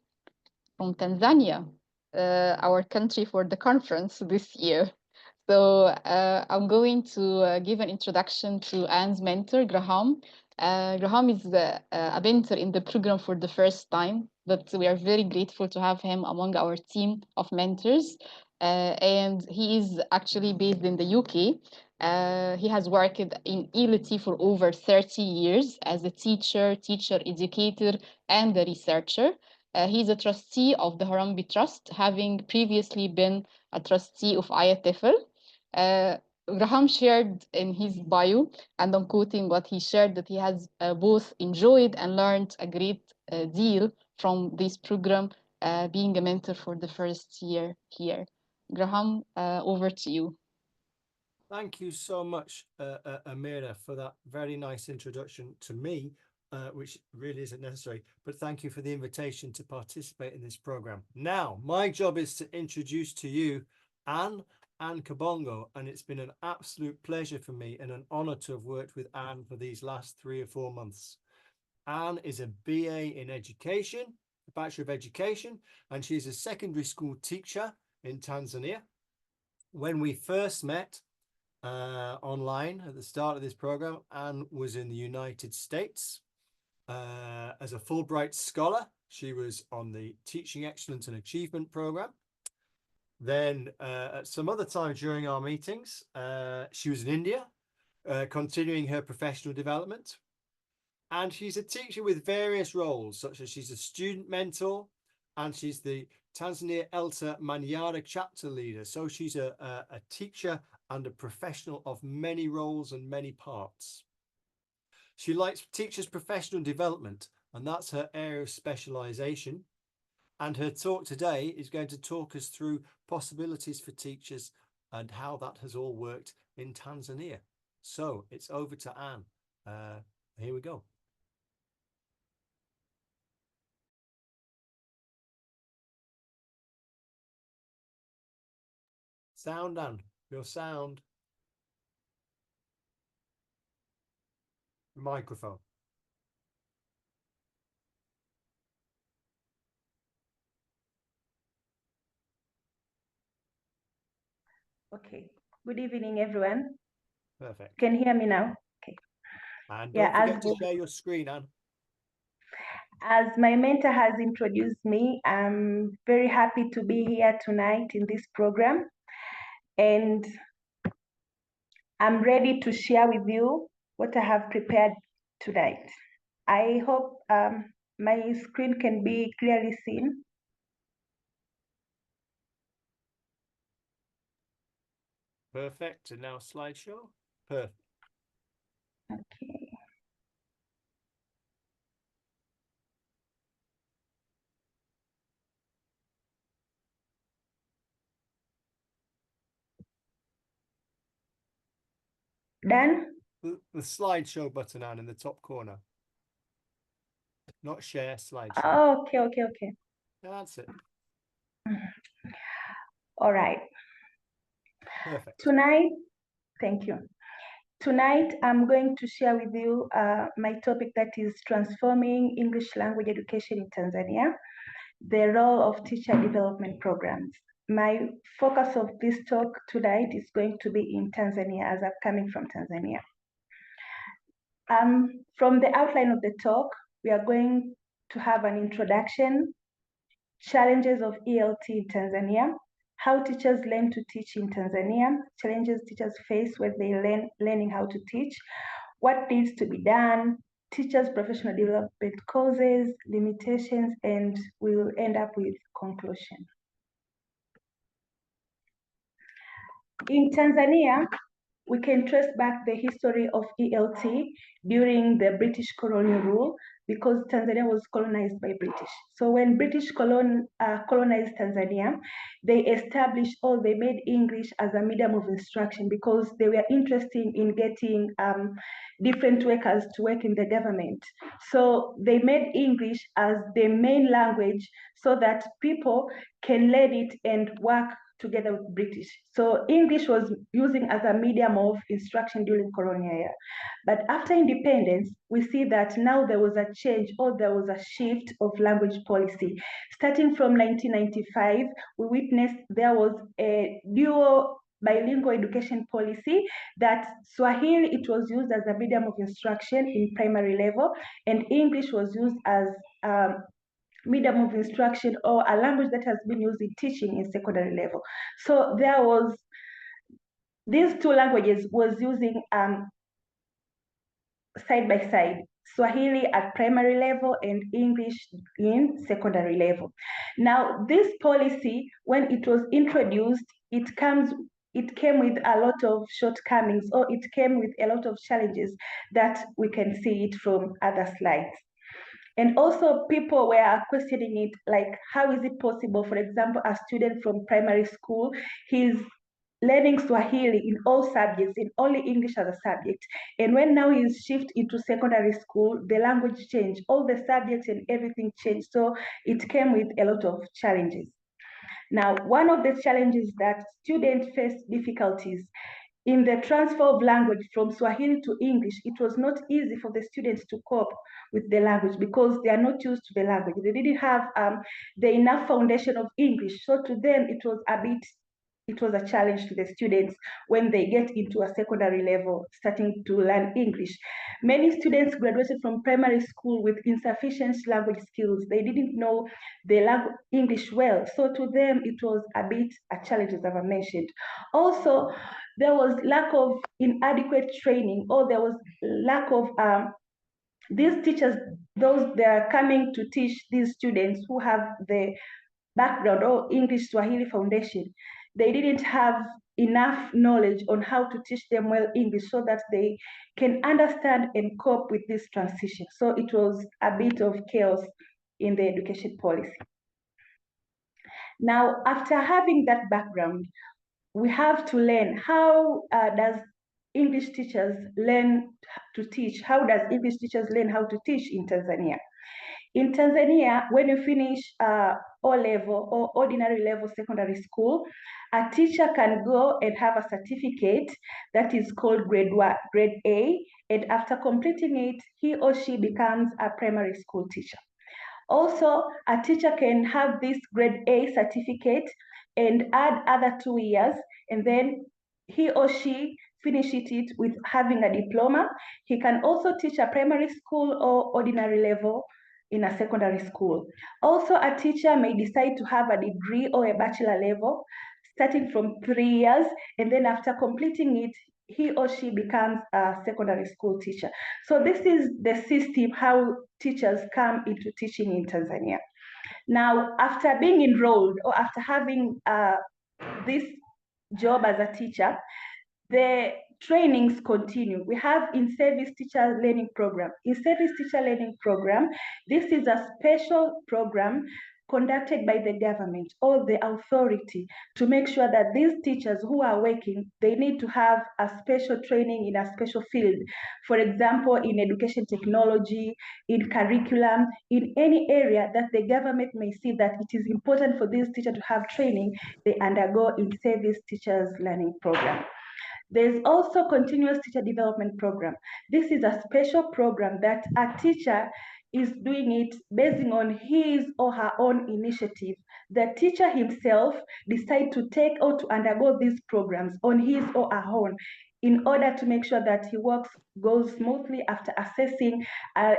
from Tanzania, our country for the conference this year. So I'm going to give an introduction to Anne's mentor, Graham. Graham is a mentor in the program for the first time, but we are very grateful to have him among our team of mentors. And he is actually based in the UK. He has worked in ELTA for over 30 years as a teacher, educator, and a researcher. He's a trustee of the Harambee Trust, having previously been a trustee of IATFL. Graham shared in his bio, and I'm quoting what he shared, that he has both enjoyed and learned a great deal from this program, being a mentor for the first year here. Graham, over to you. Thank you so much, Amira, for that very nice introduction to me, which really isn't necessary, but thank you for the invitation to participate in this program. Now, my job is to introduce to you Anne Kabongo, and it's been an absolute pleasure for me and an honor to have worked with Anne for these last 3 or 4 months. Anne is a BA in education, a Bachelor of Education, and she's a secondary school teacher in Tanzania. When we first met, online at the start of this program, Anne was in the United States as a Fulbright scholar. She was on the Teaching Excellence and Achievement program. Then at some other time during our meetings, she was in India, continuing her professional development. And she's a teacher with various roles, such as she's a student mentor, and she's the Tanzania ELTA Manyara chapter leader. So she's a teacher and a professional of many roles and many parts. She likes teachers' professional development, and that's her area of specialization. And her talk today is going to talk us through possibilities for teachers and how that has all worked in Tanzania. So it's over to Anne. Here we go. Sound, Anne. Your sound. Microphone. Okay. Good evening, everyone. Perfect. Can you hear me now? Okay. And don't forget to share your screen, Anne. As my mentor has introduced me, I'm very happy to be here tonight in this program. And I'm ready to share with you what I have prepared tonight. I hope my screen can be clearly seen. Perfect. And now slideshow. Perfect. Okay. Done? The slideshow button, Anne, in the top corner. Not share, slideshow. Oh, okay. That's it. All right. Perfect. Tonight, thank you. Tonight, I'm going to share with you my topic that is transforming English language education in Tanzania, the role of teacher development programs. My focus of this talk tonight is going to be in Tanzania, as I'm coming from Tanzania. From the outline of the talk, we are going to have an introduction, challenges of ELT in Tanzania, how teachers learn to teach in Tanzania, challenges teachers face when they learning how to teach, what needs to be done, teachers' professional development causes, limitations, and we will end up with conclusion. In Tanzania, we can trace back the history of ELT during the British colonial rule, because Tanzania was colonized by British. So when British colonized Tanzania, they established, or they made English as a medium of instruction, because they were interested in getting different workers to work in the government. So they made English as the main language so that people can learn it and work together with British. So English was using as a medium of instruction during colonial era. But after independence, we see that now there was a change, or there was a shift of language policy. Starting from 1995, we witnessed there was a dual bilingual education policy, that Swahili, it was used as a medium of instruction in primary level, and English was used as medium of instruction, or a language that has been used in teaching in secondary level. So there was, these two languages was using side by side, Swahili at primary level and English in secondary level. Now, this policy, when it was introduced, it came with a lot of shortcomings, or it came with a lot of challenges that we can see it from other slides. And also people were questioning it, like, how is it possible, for example, a student from primary school, he's learning Swahili in all subjects, in only English as a subject. And when now he's shifted into secondary school, the language changed, all the subjects and everything changed. So it came with a lot of challenges. Now, one of the challenges that students face difficulties in the transfer of language from Swahili to English. It was not easy for the students to cope with the language, because they are not used to the language. They didn't have the enough foundation of English. So to them, it was a challenge to the students when they get into a secondary level, starting to learn English. Many students graduated from primary school with insufficient language skills. They didn't know the English well. So to them, it was a bit a challenge, as I've mentioned. Also, there was lack of inadequate training, or there was lack of these teachers, those they are coming to teach these students who have the background or English Swahili foundation. They didn't have enough knowledge on how to teach them well English so that they can understand and cope with this transition. So it was a bit of chaos in the education policy. Now, after having that background, we have to learn how does English teachers learn to teach? How does English teachers learn how to teach in Tanzania? In Tanzania, when you finish O-level or ordinary level secondary school, a teacher can go and have a certificate that is called grade A, and after completing it, he or she becomes a primary school teacher. Also, a teacher can have this grade A certificate and add other 2 years, and then he or she finishes it with having a diploma. He can also teach a primary school or ordinary level in a secondary school. Also, a teacher may decide to have a degree or a bachelor level starting from 3 years, and then after completing it, he or she becomes a secondary school teacher. So this is the system how teachers come into teaching in Tanzania. Now, after being enrolled, or after having this job as a teacher, the trainings continue. We have in-service teacher learning program. In-service teacher learning program, this is a special program conducted by the government or the authority to make sure that these teachers who are working, they need to have a special training in a special field. For example, in education technology, in curriculum, in any area that the government may see that it is important for these teachers to have training, they undergo in-service teachers learning program. There's also continuous teacher development program. This is a special program that a teacher is doing it based on his or her own initiative. The teacher himself decides to take or to undergo these programs on his or her own in order to make sure that he goes smoothly after assessing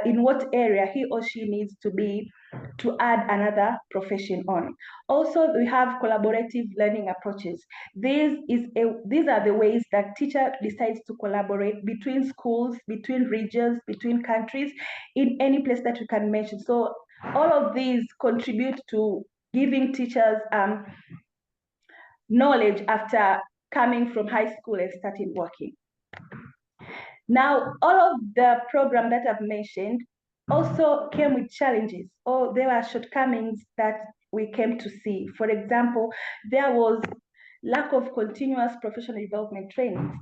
in what area he or she needs to be to add another profession on. Also, we have collaborative learning approaches. These are the ways that teacher decides to collaborate between schools, between regions, between countries, in any place that we can mention. So all of these contribute to giving teachers knowledge after coming from high school and starting working. Now, all of the program that I've mentioned also came with challenges, or there were shortcomings that we came to see. For example, there was lack of continuous professional development trainings.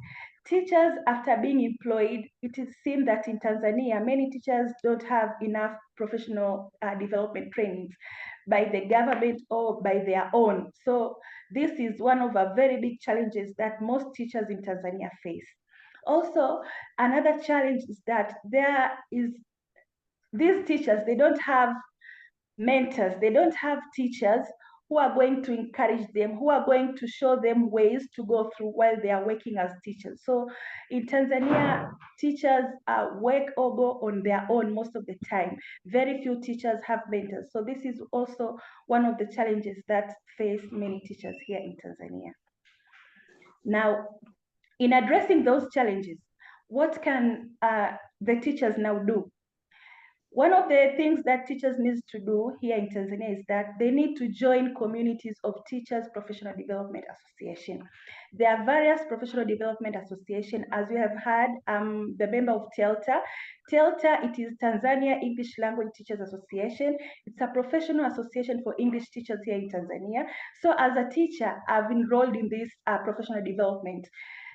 Teachers, after being employed, it is seen that in Tanzania, many teachers don't have enough professional development trainings by the government or by their own. So this is one of the very big challenges that most teachers in Tanzania face. Also, another challenge is that these teachers, they don't have mentors, they don't have teachers who are going to encourage them, who are going to show them ways to go through while they are working as teachers. So in Tanzania, teachers work or go on their own most of the time. Very few teachers have mentors. So this is also one of the challenges that face many teachers here in Tanzania. Now, in addressing those challenges, what can the teachers now do? One of the things that teachers need to do here in Tanzania is that they need to join communities of teachers professional development association. There are various professional development association, as we have heard, the member of ELTA. ELTA, it is Tanzania English Language Teachers Association. It's a professional association for English teachers here in Tanzania. So as a teacher, I've enrolled in this professional development,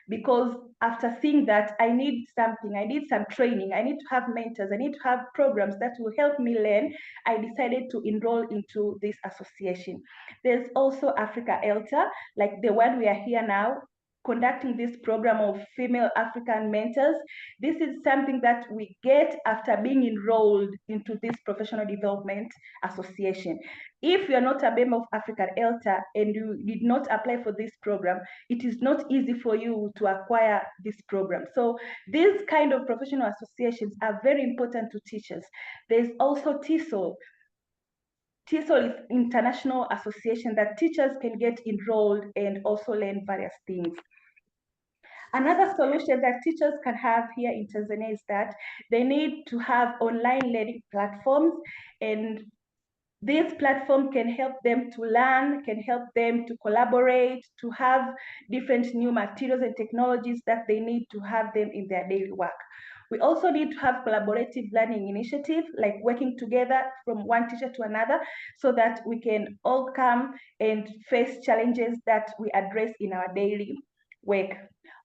because after seeing that I need something, I need some training, I need to have mentors, I need to have programs that will help me learn, I decided to enroll into this association. There's also Africa ELTA, like the one we are here now, conducting this program of female African mentors. This is something that we get after being enrolled into this professional development association. If you're not a member of African ELTA and you did not apply for this program, it is not easy for you to acquire this program. So these kind of professional associations are very important to teachers. There's also TESOL. TESOL is international association that teachers can get enrolled and also learn various things. Another solution that teachers can have here in Tanzania is that they need to have online learning platforms, and this platform can help them to learn, can help them to collaborate, to have different new materials and technologies that they need to have them in their daily work. We also need to have collaborative learning initiatives, like working together from one teacher to another, so that we can all come and face challenges that we address in our daily work.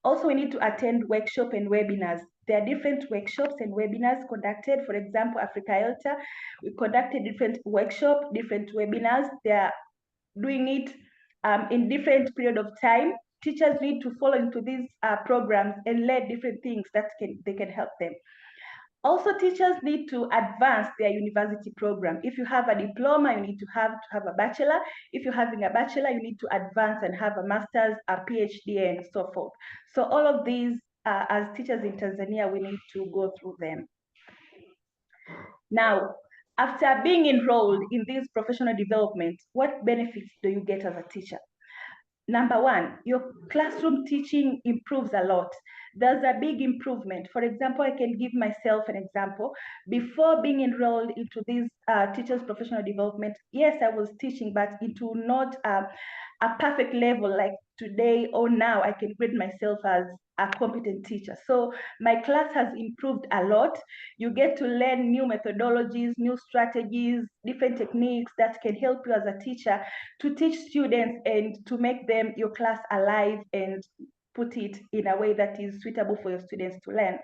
Also, we need to attend workshops and webinars. There are different workshops and webinars conducted. For example, Africa ELTA, we conducted different workshops, different webinars. They are doing it in different period of time. Teachers need to follow into these programs and learn different things that they can help them. Also, teachers need to advance their university program. If you have a diploma, you need to have a bachelor. If you're having a bachelor, you need to advance and have a master's, a PhD, and so forth. So all of these, as teachers in Tanzania, we need to go through them. Now, after being enrolled in this professional development, what benefits do you get as a teacher? Number one, your classroom teaching improves a lot. There's a big improvement. For example, I can give myself an example. Before being enrolled into this teachers professional development, yes, I was teaching, but into not a perfect level like today or now. I can grade myself as a competent teacher. So my class has improved a lot. You get to learn new methodologies, new strategies, different techniques that can help you as a teacher to teach students and to make your class alive and put it in a way that is suitable for your students to learn.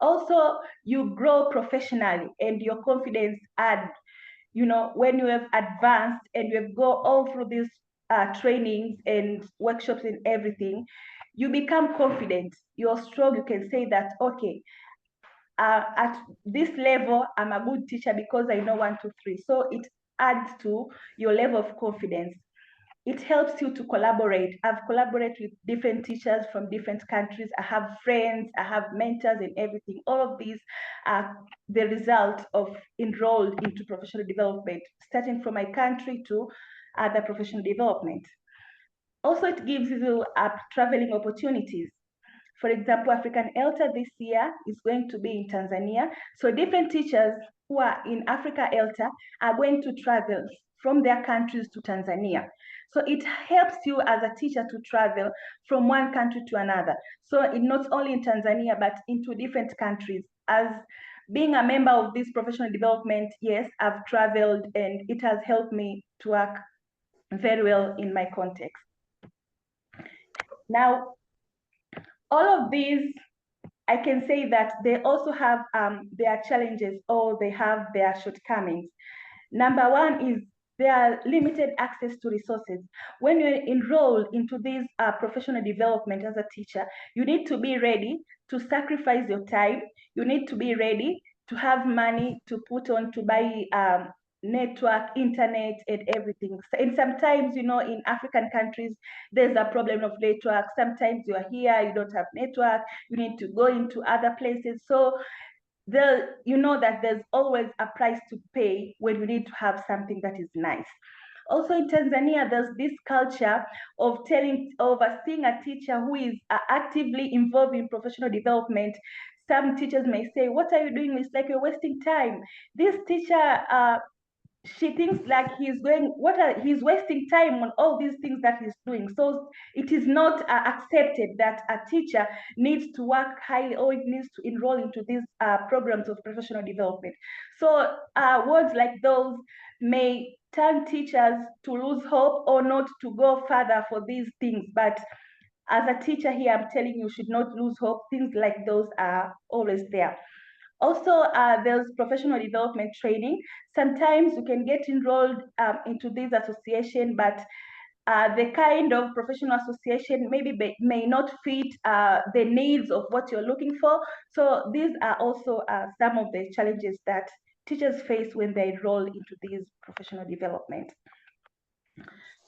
Also, you grow professionally and your confidence adds. You know, when you have advanced and you have go all through these trainings and workshops and everything, you become confident. You're strong. You can say that, okay, at this level, I'm a good teacher because I know 1, 2, 3. So it adds to your level of confidence. It helps you to collaborate. I've collaborated with different teachers from different countries. I have friends, I have mentors and everything. All of these are the result of enrolled into professional development, starting from my country to other professional development. Also, it gives you traveling opportunities. For example, African ELTA this year is going to be in Tanzania. So different teachers who are in Africa ELTA are going to travel from their countries to Tanzania. So it helps you as a teacher to travel from one country to another. So not only in Tanzania, but into different countries. As being a member of this professional development, yes, I've traveled and it has helped me to work very well in my context. Now, all of these, I can say that they also have their challenges or they have their shortcomings. Number one is there are limited access to resources. When you're enrolled into this professional development as a teacher, you need to be ready to sacrifice your time. You need to be ready to have money to put on to buy network, internet, and everything. And sometimes, you know, in African countries, there's a problem of network. Sometimes you are here, you don't have network, you need to go into other places. So you know that there's always a price to pay when you need to have something that is nice. Also in Tanzania, there's this culture of seeing a teacher who is actively involved in professional development. Some teachers may say, "What are you doing? It's like you're wasting time." This teacher, she thinks like he's wasting time on all these things that he's doing. So it is not accepted that a teacher needs to work highly or it needs to enroll into these programs of professional development. So words like those may turn teachers to lose hope or not to go further for these things. But as a teacher here, I'm telling you, should not lose hope. Things like those are always there. Also, there's professional development training. Sometimes you can get enrolled into this association, but the kind of professional association maybe may not fit the needs of what you're looking for. So these are also some of the challenges that teachers face when they enroll into these professional development.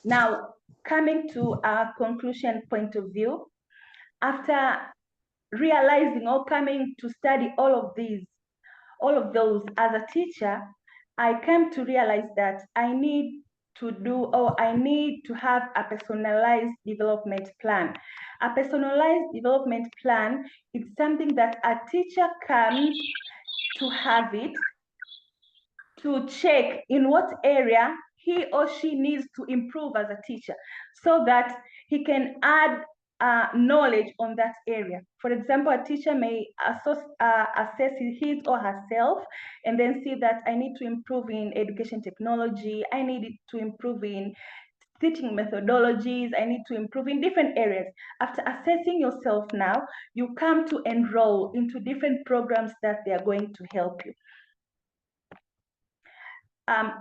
Now, coming to our conclusion point of view, after realizing or coming to study all of those as a teacher, I came to realize that I need to have a personalized development plan. A personalized development plan is something that a teacher comes to have it, to check in what area he or she needs to improve as a teacher so that he can add knowledge on that area. For example, a teacher may assess his or herself and then see that I need to improve in education technology, I need to improve in teaching methodologies, I need to improve in different areas. After assessing yourself now, you come to enroll into different programs that they are going to help you.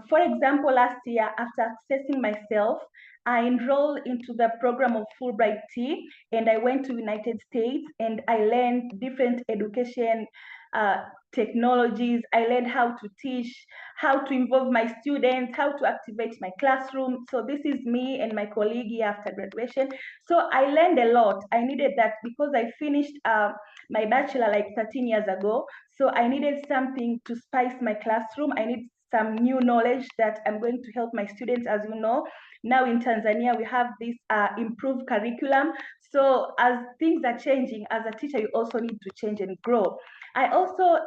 For example, last year, after assessing myself, I enrolled into the program of Fulbright T, and I went to United States, and I learned different education technologies. I learned how to teach, how to involve my students, how to activate my classroom. So this is me and my colleague here after graduation. So I learned a lot. I needed that because I finished my bachelor like 13 years ago. So I needed something to spice my classroom. I need some new knowledge that I'm going to help my students. As you know, now in Tanzania, we have this improved curriculum. So as things are changing, as a teacher, you also need to change and grow. I also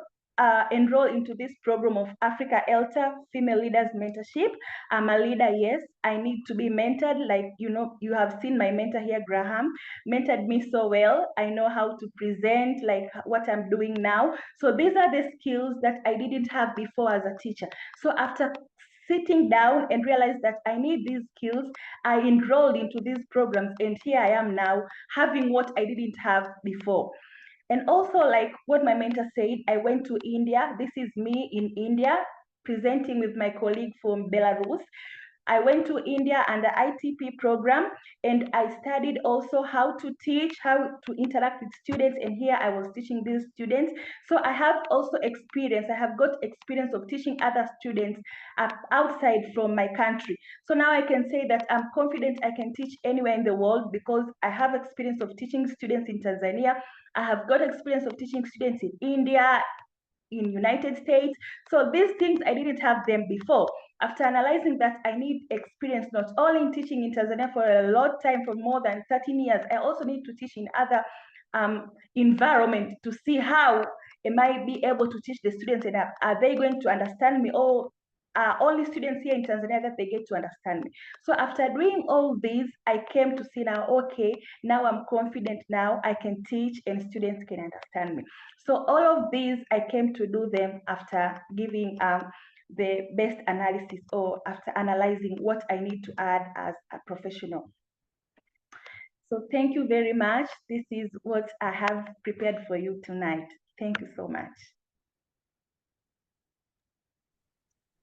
enroll into this program of Africa ELTA Female Leaders Mentorship. I'm a leader, yes. I need to be mentored. Like, you know, you have seen my mentor here, Graham, mentored me so well. I know how to present, like what I'm doing now. So these are the skills that I didn't have before as a teacher. So after sitting down and realized that I need these skills, I enrolled into these programs, and here I am now having what I didn't have before. And also, like what my mentor said, I went to India. This is me in India, presenting with my colleague from Belarus. I went to India under ITP program, and I studied also how to teach, how to interact with students, and here I was teaching these students. So I have also experience. I have got experience of teaching other students outside from my country. So now I can say that I'm confident I can teach anywhere in the world because I have experience of teaching students in Tanzania. I have got experience of teaching students in India, in United States. So these things, I didn't have them before. After analyzing that I need experience not only in teaching in Tanzania for a long time, for more than 13 years, I also need to teach in other environment to see how am I be able to teach the students, and are they going to understand me, or only students here in Tanzania that they get to understand me. So after doing all this, I came to see now, okay, now I'm confident now I can teach and students can understand me. So all of these, I came to do them after giving the best analysis, or after analyzing what I need to add as a professional. So thank you very much. This is what I have prepared for you tonight. Thank you so much.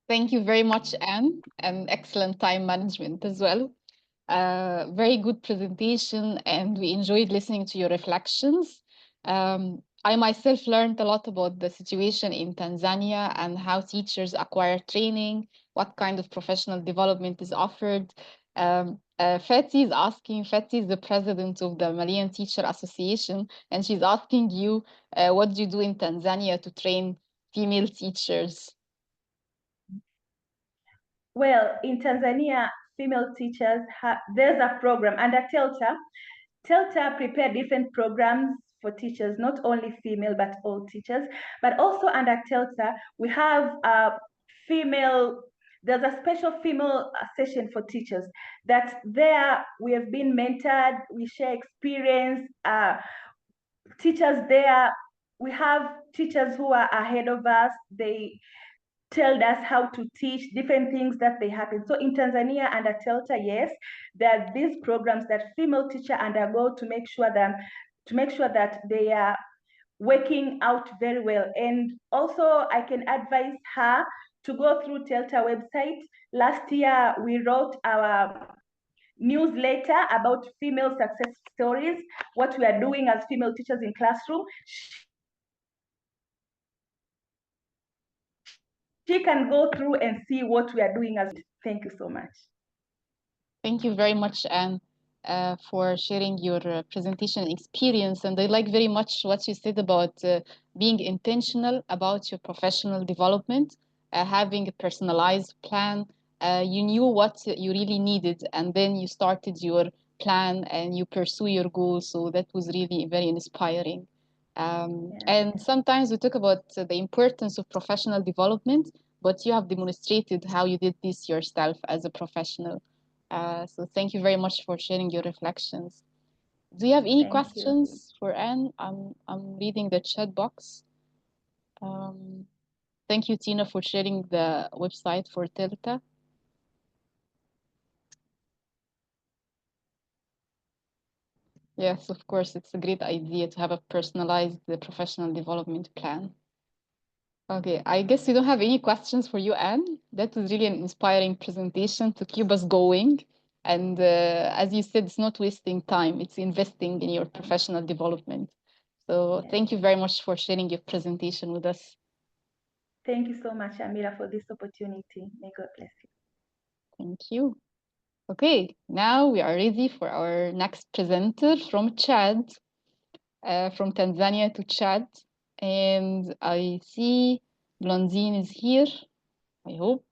Thank you very much, Anne, and excellent time management as well. Very good presentation, and we enjoyed listening to your reflections. I myself learned a lot about the situation in Tanzania and how teachers acquire training, what kind of professional development is offered. Feti is asking, Feti is the president of the Malian Teacher Association, and she's asking you, what do you do in Tanzania to train female teachers? Well, in Tanzania, female teachers, there's a program under TELTA. TELTA prepare different programs for teachers, not only female, but all teachers. But also under TELTA, we have there's a special female session for teachers that there we have been mentored, we share experience, teachers there, we have teachers who are ahead of us, they tell us how to teach different things that they happen. So in Tanzania under TELTA, yes, there are these programs that female teachers undergo to make sure that they are working out very well. And also I can advise her to go through TELTA website. Last year we wrote our newsletter about female success stories, what we are doing as female teachers in classroom. She can go through and see what we are doing as. Thank you so much. Thank you very much, Anne, for sharing your presentation experience. And I like very much what you said about being intentional about your professional development, having a personalized plan. You knew what you really needed, and then you started your plan and you pursue your goals. So that was really very inspiring. And sometimes we talk about the importance of professional development, but you have demonstrated how you did this yourself as a professional. So thank you very much for sharing your reflections. Do you have any questions for Anne? I'm reading the chat box. Thank you, Tina, for sharing the website for TELTA. Yes, of course, it's a great idea to have a personalized professional development plan. Okay, I guess we don't have any questions for you, Anne. That was really an inspiring presentation to keep us going. And as you said, it's not wasting time, it's investing in your professional development. So thank you very much for sharing your presentation with us. Thank you so much, Amira, for this opportunity. May God bless you. Thank you. Okay, now we are ready for our next presenter from Chad, from Tanzania to Chad. And I see Blondine is here, I hope.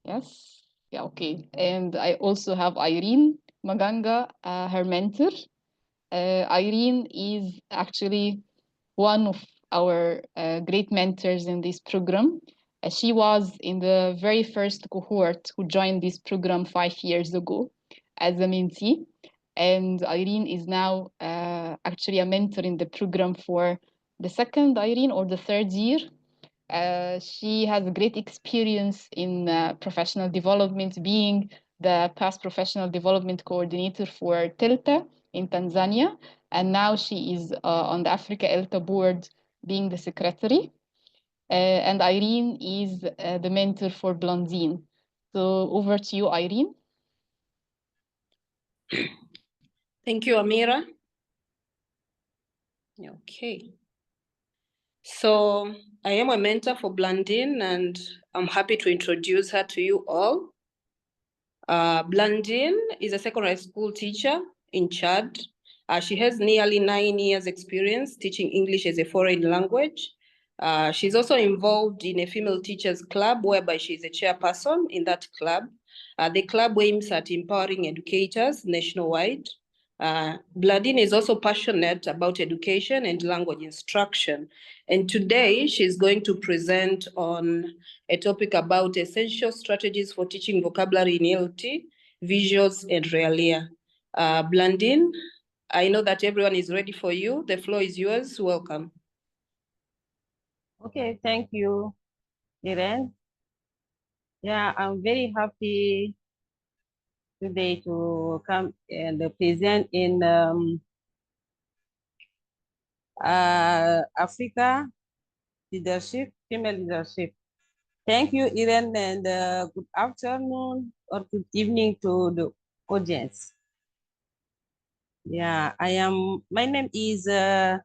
Yes. Yeah, okay. And I also have Irene Maganga, her mentor. Irene is actually one of our great mentors in this program. She was in the very first cohort who joined this program 5 years ago as a mentee. And Irene is now actually a mentor in the program for the second, Irene, or the third year. She has great experience in professional development, being the past professional development coordinator for TELTA in Tanzania. And now she is on the Africa ELTA board, being the secretary. And Irene is the mentor for Blondine. So over to you, Irene. Thank you, Amira. Okay. So I am a mentor for Blondine, and I'm happy to introduce her to you all. Blondine is a secondary school teacher in Chad. She has nearly 9 years experience teaching English as a foreign language. She's also involved in a female teachers club whereby she's a chairperson in that club. The club aims at empowering educators nationwide. Blandine is also passionate about education and language instruction. And today she's going to present on a topic about essential strategies for teaching vocabulary in ELT, visuals, and realia. Blandine, I know that everyone is ready for you. The floor is yours. Welcome. Okay, thank you, Irene. Yeah, I'm very happy today to come and present in Africa leadership, female leadership. Thank you, Irene, and good afternoon or good evening to the audience. Yeah, my name is, are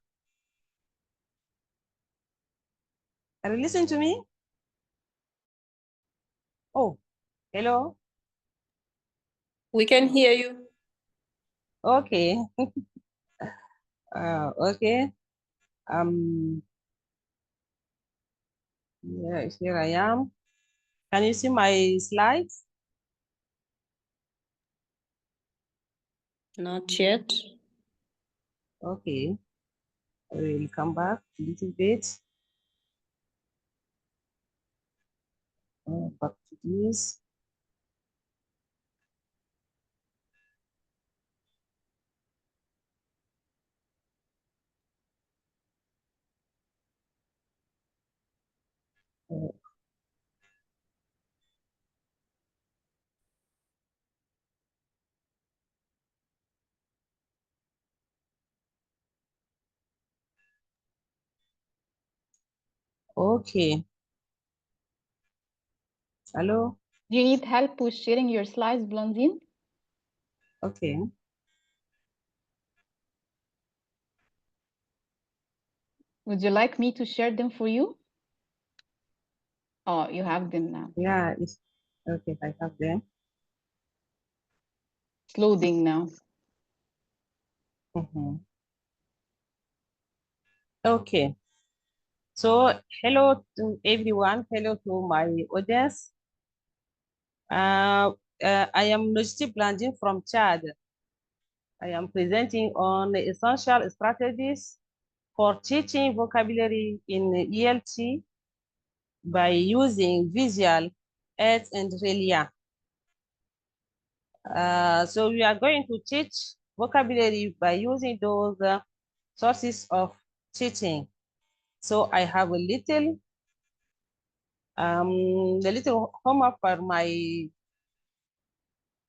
you listening to me? Oh, hello. We can hear you. Okay. Okay. Yes, here I am. Can you see my slides? Not yet. Okay. I will come back a little bit. Back to this. Okay. Hello. Do you need help with sharing your slides, Blandine? Okay. Would you like me to share them for you? Oh, you have them now. Yeah, it's okay. I have them. It's loading now. Okay. So hello to everyone. Hello to my audience. I am Nojiti Blandine from Chad. I am presenting on the essential strategies for teaching vocabulary in ELT by using visual aids and relia. So we are going to teach vocabulary by using those sources of teaching. So I have a little, the little homework for my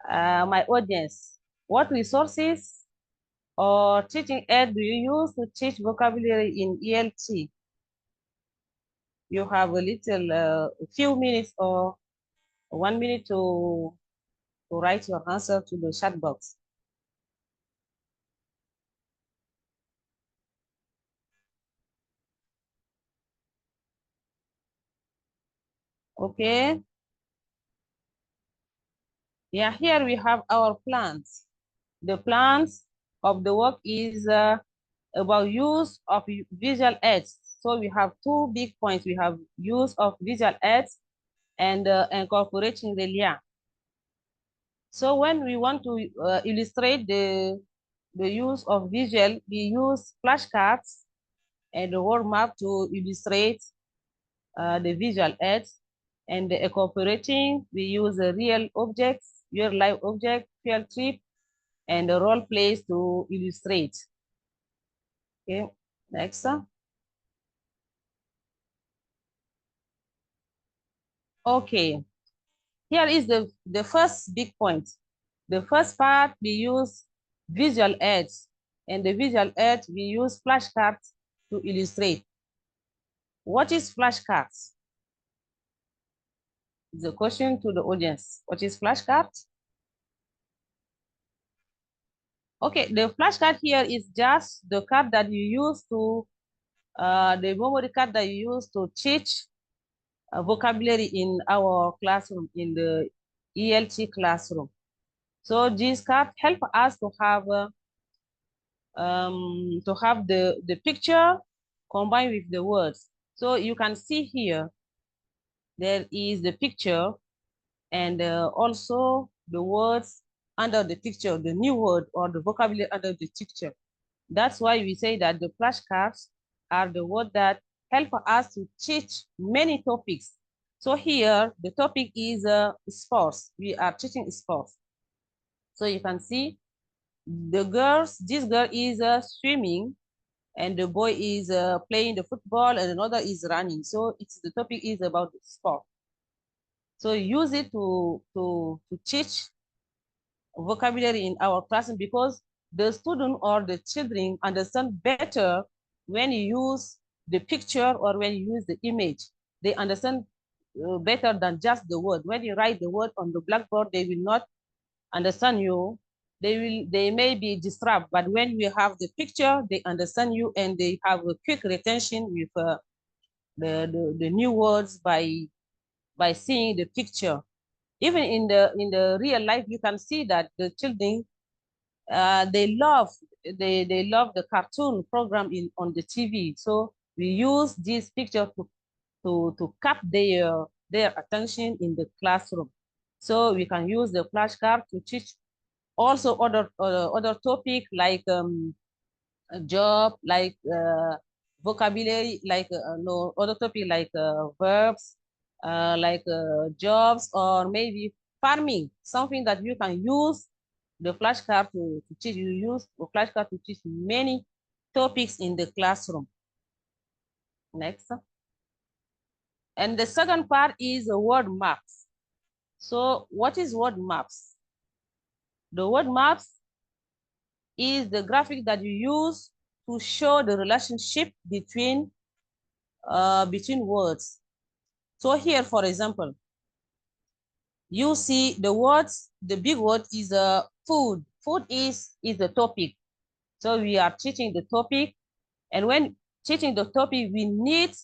my audience. What resources or teaching aid do you use to teach vocabulary in ELT? You have a little, a few minutes or 1 minute to write your answer to the chat box. Okay. Yeah, here we have our plans. The plans of the work is about use of visual aids. So we have two big points. We have use of visual aids and incorporating the LIA. So when we want to illustrate the use of visual, we use flashcards and the word map to illustrate the visual aids. And the incorporating, we use real objects, real life object, field trip, and the role plays to illustrate. Okay, next. Okay, here is the first big point. The first part, we use visual aids, and the visual aids, we use flashcards to illustrate. What is flashcards? The question to the audience. What is flashcards? Okay, the flashcard here is just the card that you use to, the memory card that you use to teach vocabulary in our classroom, in the ELT classroom. So these cards help us to have the picture combined with the words. So you can see here, there is the picture and also the words under the picture, the new word or the vocabulary under the picture. That's why we say that the flashcards are the word that help us to teach many topics. So here, the topic is sports. We are teaching sports. So you can see the girls, this girl is swimming, and the boy is playing the football, and another is running. So the topic is about sport. So use it to teach vocabulary in our classroom, because the student or the children understand better when you use the picture or when you use the image. They understand better than just the word. When you write the word on the blackboard, they will not understand you. They may be disturbed, but when we have the picture, they understand you, and they have a quick retention with the new words by seeing the picture. Even in the real life, you can see that the children they love the cartoon program on the TV. So we use this picture to cap their attention in the classroom. So we can use the flashcard to teach also other topic like a job, like vocabulary, like no other topic like verbs, like jobs, or maybe farming, something that you can use the flashcard to teach. You use the flashcard to teach many topics in the classroom. Next. And the second part is word maps. So what is word maps? The word maps is the graphic that you use to show the relationship between words. So here, for example, you see the words, the big word is food. Food is the topic. So we are teaching the topic, and when teaching the topic, we need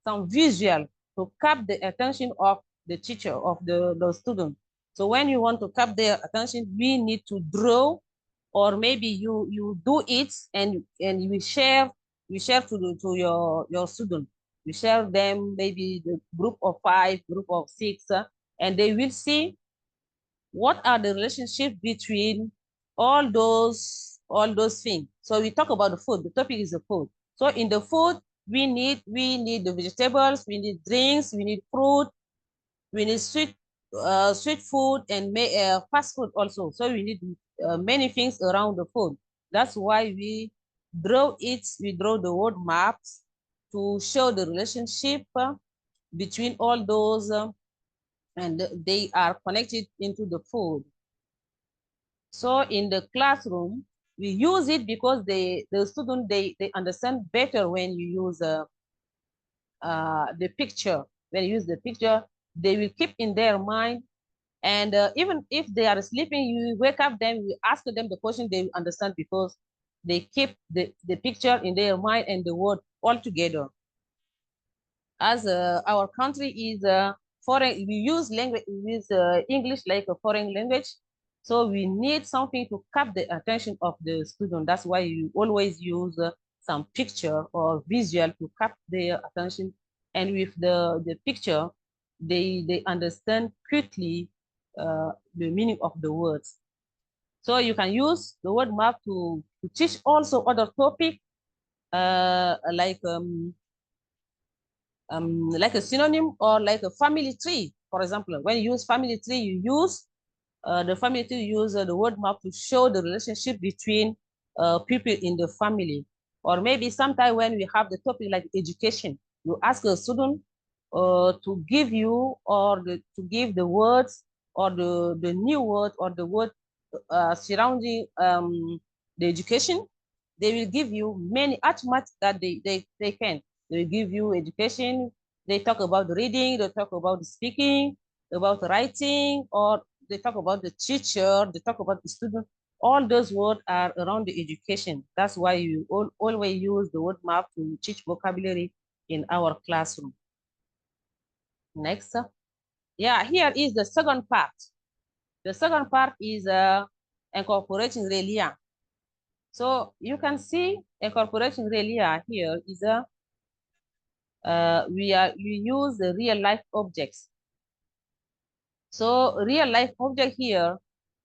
some visual to cap the attention of the teacher, of the student. So when you want to cap their attention, we need to draw, or maybe you do it and we share to your student. You share them, maybe the group of 5, group of 6, and they will see what are the relationships between all those things. So we talk about the food. The topic is the food. So in the food, we need the vegetables, we need drinks, we need fruit, we need sweet food, and fast food also. So we need many things around the food. That's why we draw it. We draw the word maps to show the relationship between all those, and they are connected into the food. So in the classroom, we use it because the student, they understand better when you use the picture. When you use the picture, they will keep in their mind. And even if they are sleeping, you wake up them, you ask them the question, they will understand, because they keep the picture in their mind and the word all together. As our country is foreign, we use language, we use English like a foreign language. So we need something to cap the attention of the student. That's why you always use some picture or visual to cap their attention. And with the picture, they understand quickly the meaning of the words. So you can use the word map to teach also other topic, like a synonym or like a family tree. For example, when you use family tree, you use the family tree, use the word map to show the relationship between people in the family. Or maybe sometime when we have the topic like education, you ask a student to give you, or to give the words, or the new word, or the word surrounding the education. They will give you many, as much that they can. They will give you education. They talk about reading, they talk about speaking, about writing, or they talk about the teacher, they talk about the student. All those words are around the education. That's why you always use the word map to teach vocabulary in our classroom. Next. Yeah, here is the second part. The second part is incorporating relia. So you can see incorporating relia here is we use the real life objects. So real life object here,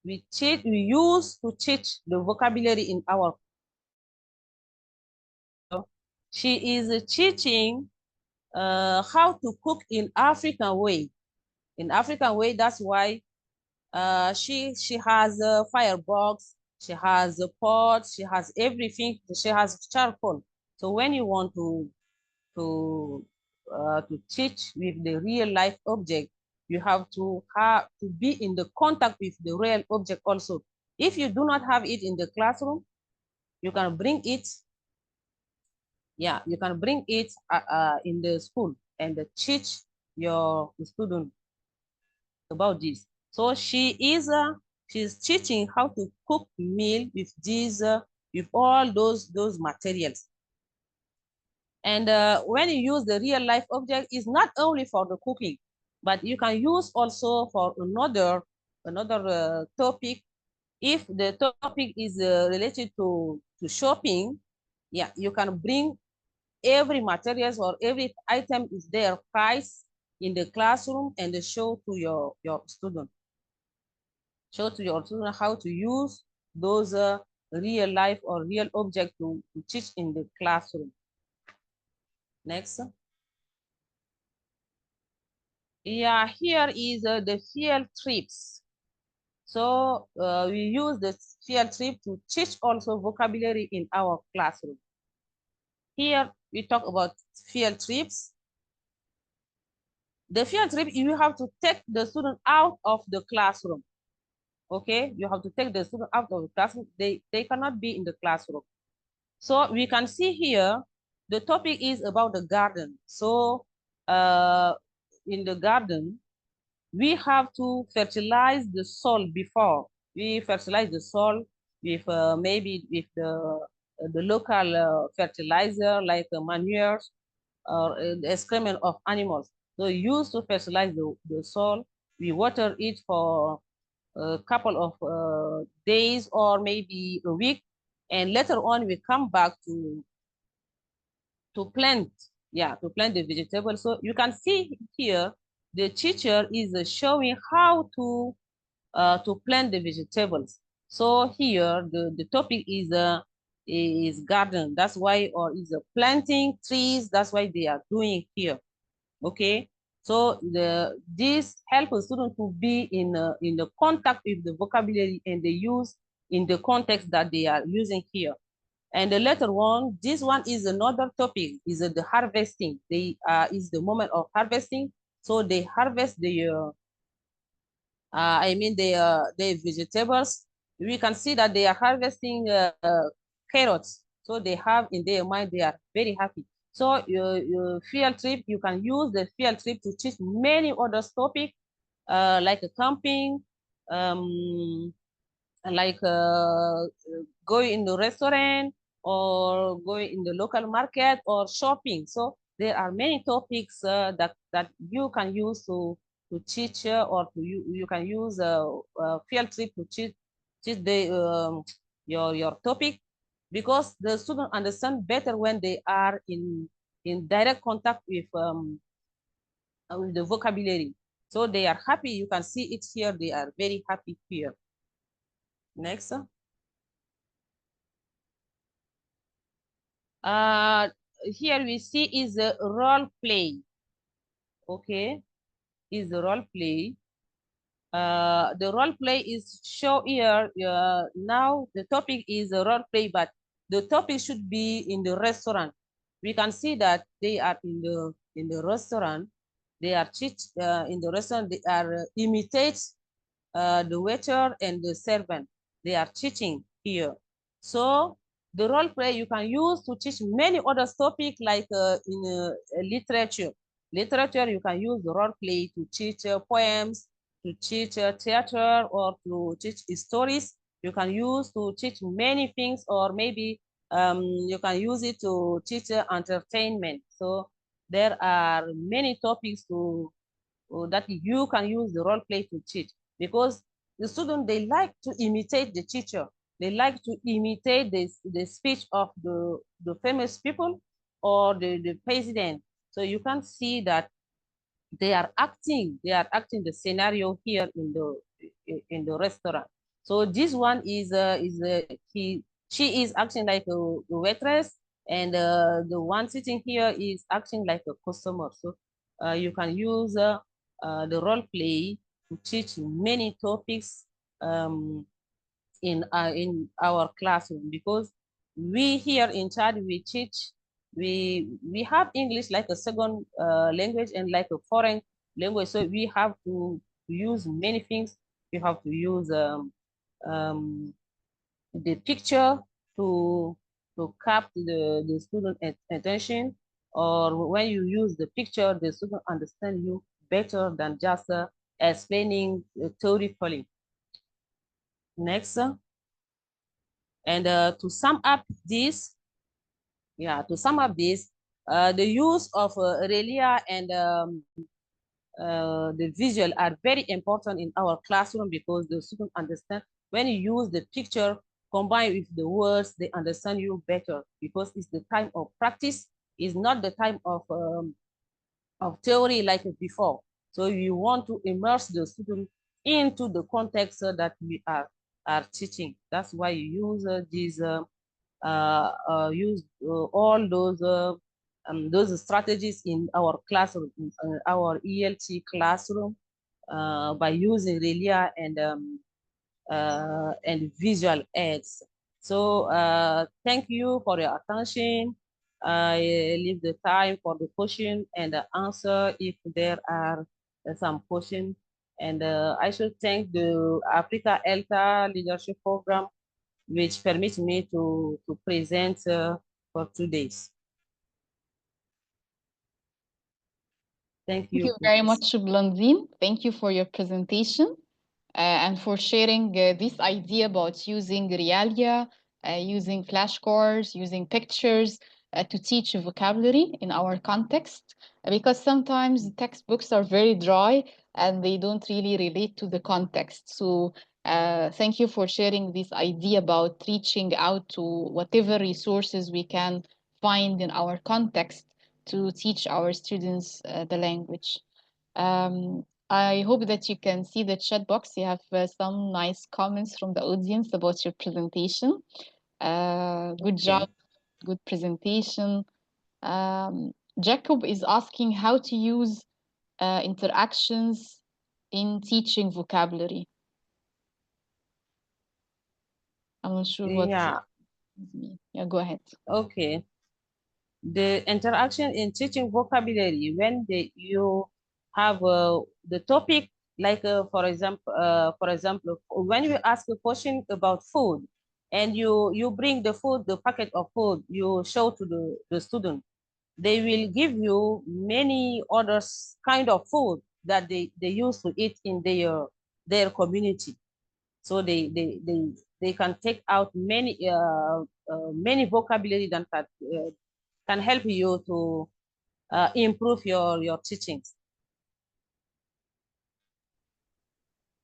we use to teach the vocabulary in our. She is teaching how to cook in African way. In African way, that's why she has a firebox, she has a pot, she has everything. She has charcoal. So when you want to teach with the real life object, you have to be in the contact with the real object also. If you do not have it in the classroom, you can bring it. Yeah, you can bring it in the school and teach your student about this. So she's teaching how to cook meal with these with all those materials. And when you use the real life object, is not only for the cooking, but you can use also for another topic. If the topic is related to shopping, yeah, you can bring every materials or every item is their price in the classroom and show to your student. Show to your student how to use those real life or real object to teach in the classroom. Next. Yeah, here is the field trips. So we use the field trip to teach also vocabulary in our classroom. Here we talk about field trips. The field trip, you have to take the student out of the classroom. Okay, you have to take the student out of the classroom. They cannot be in the classroom. So we can see here, the topic is about the garden. So in the garden, we have to fertilize the soil before. We fertilize the soil with maybe with the local fertilizer like manures or the excrement of animals. So used to fertilize the soil. We water it for a couple of days or maybe a week, and later on we come back to plant, yeah, to plant the vegetable. So you can see here the teacher is showing how to plant the vegetables. So here the topic is garden. That's why, or is planting trees. That's why they are doing here. Okay. So this helps students to be in the contact with the vocabulary and the use in the context that they are using here. And the later one, this one is another topic, is the harvesting. They is the moment of harvesting. So they harvest the the vegetables. We can see that they are harvesting carrots. So they have in their mind, they are very happy. So your field trip, you can use the field trip to teach many other topics like camping, like going in the restaurant or going in the local market or shopping. So there are many topics that you can use to teach or you can use a field trip to teach the your topic, because the students understand better when they are in direct contact with the vocabulary. So they are happy. You can see it here. They are very happy here. Next. Here we see is a role play. Okay, is the role play. The role play is show here. Now the topic is a role play, but the topic should be in the restaurant. We can see that they are in the restaurant. They are teach in the restaurant. They are imitate the waiter and the servant. They are teaching here. So the role play you can use to teach many other topics like in literature. Literature, you can use the role play to teach poems, to teach theater, or to teach stories. You can use to teach many things, or maybe you can use it to teach entertainment. So there are many topics that you can use the role play to teach, because the students, they like to imitate the teacher. They like to imitate the speech of the famous people or the president. So you can see that they are acting the scenario here in the restaurant. So this one is she is acting like a waitress, and the one sitting here is acting like a customer. So you can use the role play to teach many topics in our classroom, because we here in Chad we teach, we have English like a second language and like a foreign language. So we have to use many things. We have to use um, the picture to capture the student attention, or when you use the picture, the student understand you better than just explaining theoretically. Next. And to sum up this, the use of Relia and the visual are very important in our classroom, because the student understand when you use the picture combined with the words, they understand you better, because it's the time of practice, it's not the time of theory like before. So you want to immerse the student into the context that we are teaching. That's why you use all those strategies in our classroom, in our ELT classroom, by using Relia and visual aids. So thank you for your attention. I leave the time for the question and the answer if there are some questions. And I should thank the Africa ELTA Leadership Program, which permits me to present for 2 days. Thank you. Thank you very much, Blondine. Thank you for your presentation and for sharing this idea about using realia, using flashcards, using pictures to teach vocabulary in our context. Because sometimes textbooks are very dry and they don't really relate to the context. So thank you for sharing this idea about reaching out to whatever resources we can find in our context to teach our students the language. I hope that you can see the chat box. You have some nice comments from the audience about your presentation. Good job, good presentation. Jacob is asking how to use interactions in teaching vocabulary. I'm not sure what Yeah. mean. Yeah, go ahead. Okay. The interaction in teaching vocabulary, when you have the topic, like for example, when you ask a question about food, and you bring the food, the packet of food, you show to the student, they will give you many others kind of food that they used to eat in their community. So they can take out many vocabulary that can help you to improve your teachings.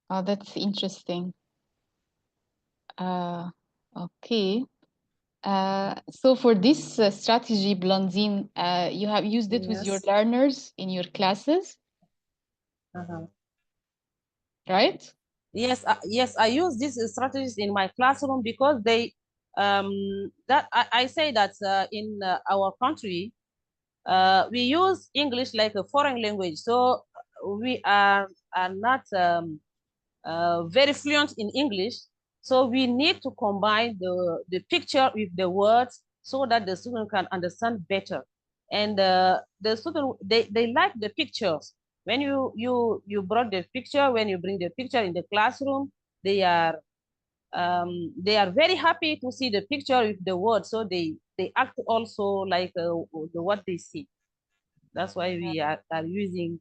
Oh, that's interesting. Okay. So for this strategy, Blondine, you have used it with your Yes. learners in your classes, right? Yes, I use these strategies in my classroom, because they that I say that in our country we use English like a foreign language, so we are not very fluent in English. So we need to combine the picture with the words, so that the student can understand better. And the student, they like the pictures. When you brought the picture, when you bring the picture in the classroom, they are very happy to see the picture with the words. So they act also like what they see. That's why we are using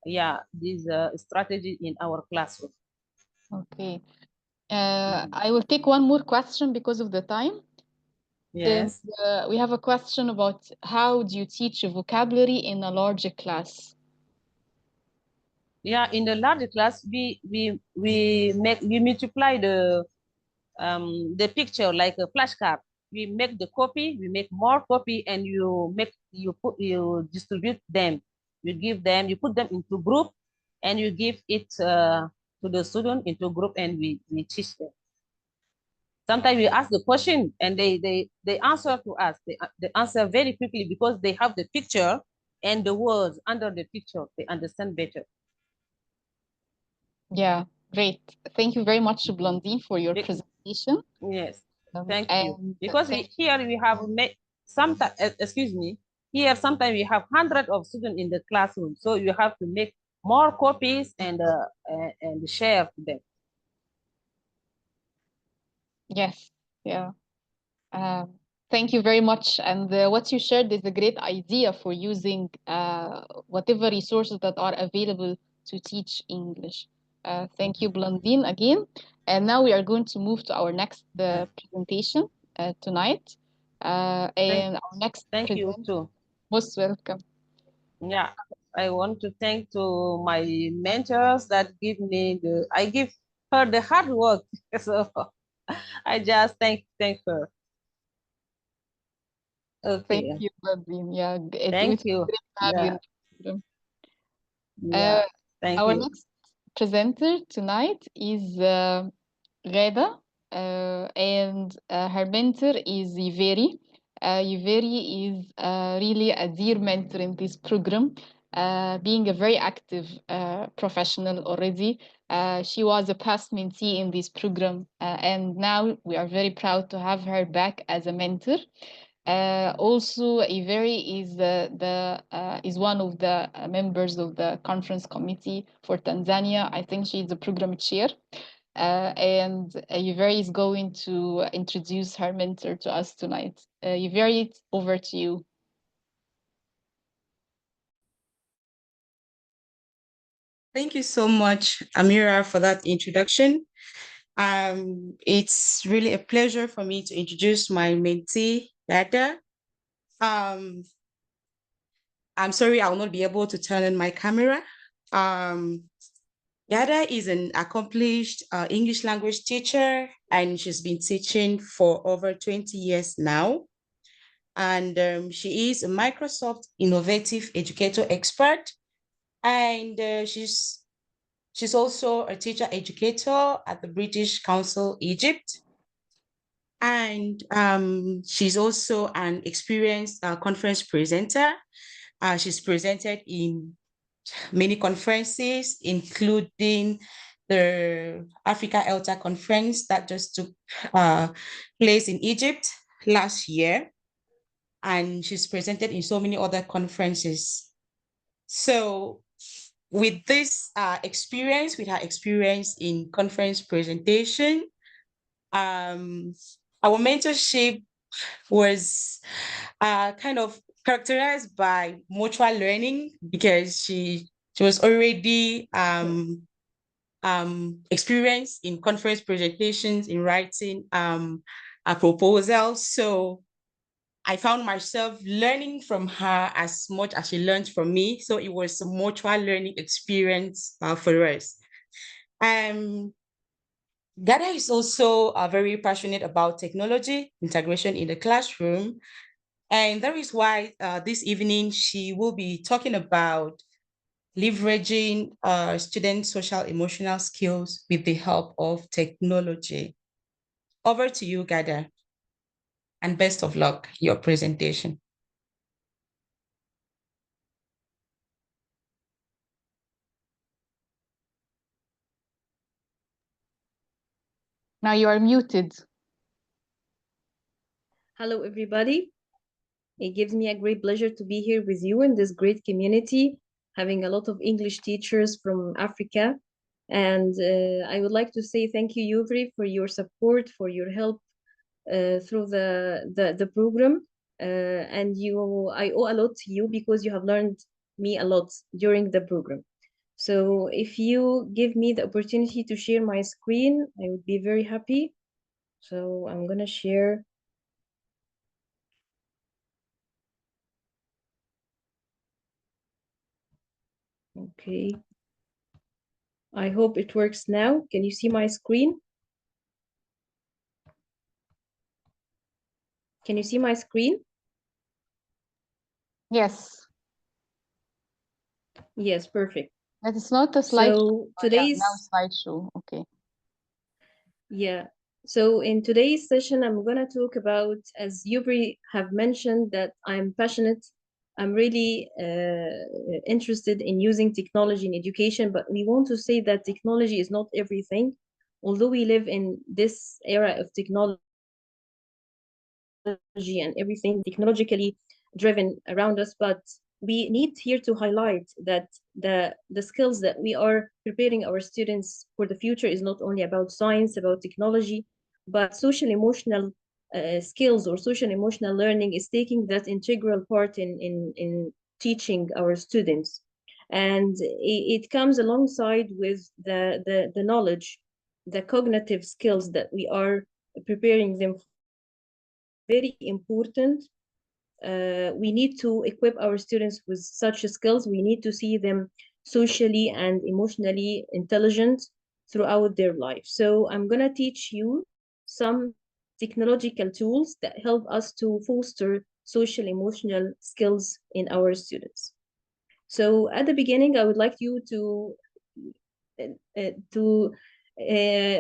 this strategy in our classroom. Okay. I will take one more question because of the time. Yes. We have a question about how do you teach vocabulary in a larger class? Yeah, in the larger class, we multiply the picture like a flashcard. We make the copy, we make more copy, and you distribute them. You put them into group, and you give it to the student into group, and we teach them. Sometimes we ask the question and they answer to us. They answer very quickly because they have the picture and the words under the picture. They understand better. Yeah, great. Thank you very much, Blondine, for your presentation. Yes, thank you. And Because here we have met sometimes, excuse me, here sometimes we have hundreds of students in the classroom. So you have to make more copies and share to them. yes, yeah. Thank you very much. And what you shared is a great idea for using whatever resources that are available to teach English. Thank you, Blondine, again. And now we are going to move to our next presentation tonight. And our next Thank you too. Most welcome. Yeah, I want to thank to my mentors that give me I give her the hard work. So I just thank her. Okay. Thank you, Blondine. Yeah, Thank you. Great to have you in the program. Yeah, thank Our you. next presenter tonight is Ghada, and her mentor is Yveri. Yveri is really a dear mentor in this program, being a very active professional already. She was a past mentee in this program, and now we are very proud to have her back as a mentor. Also, Iveri is one of the members of the conference committee for Tanzania. I think she's the program chair. And Iveri is going to introduce her mentor to us tonight. Iveri, over to you. Thank you so much, Amira, for that introduction. It's really a pleasure for me to introduce my mentee, Ghada. I'm sorry I will not be able to turn on my camera. Ghada is an accomplished English language teacher, and she's been teaching for over 20 years now. And she is a Microsoft Innovative Educator Expert, and she's also a teacher educator at the British Council Egypt. And she's also an experienced conference presenter. She's presented in many conferences, including the Africa ELTA conference that just took place in Egypt last year. And she's presented in so many other conferences. So with this experience, with her experience in conference presentation, our mentorship was kind of characterized by mutual learning, because she was already experienced in conference presentations, in writing a proposal. So I found myself learning from her as much as she learned from me. So it was a mutual learning experience for us. Ghada is also very passionate about technology integration in the classroom. And that is why this evening she will be talking about leveraging student social emotional skills with the help of technology. Over to you, Ghada, and best of luck, your presentation. Now you are muted. Hello, everybody. It gives me a great pleasure to be here with you in this great community, having a lot of English teachers from Africa. And I would like to say thank you, Yuvri, for your support, for your help through the program. And I owe a lot to you because you have learned me a lot during the program. So if you give me the opportunity to share my screen, I would be very happy. So I'm gonna share. Okay. I hope it works now. Can you see my screen? Can you see my screen? Yes. Yes, perfect. That is not a slideshow. So today's now slideshow. Okay. Yeah. So in today's session, I'm going to talk about, as Yubri have mentioned, that I'm passionate. I'm really interested in using technology in education, but we want to say that technology is not everything. Although we live in this era of technology and everything technologically driven around us, but we need here to highlight that the skills that we are preparing our students for the future is not only about science, about technology, but social emotional skills or social emotional learning is taking that integral part in teaching our students. And it comes alongside with the knowledge, the cognitive skills that we are preparing them for, very important. We need to equip our students with such skills. We need to see them socially and emotionally intelligent throughout their life. So I'm going to teach you some technological tools that help us to foster social emotional skills in our students. So at the beginning, I would like you to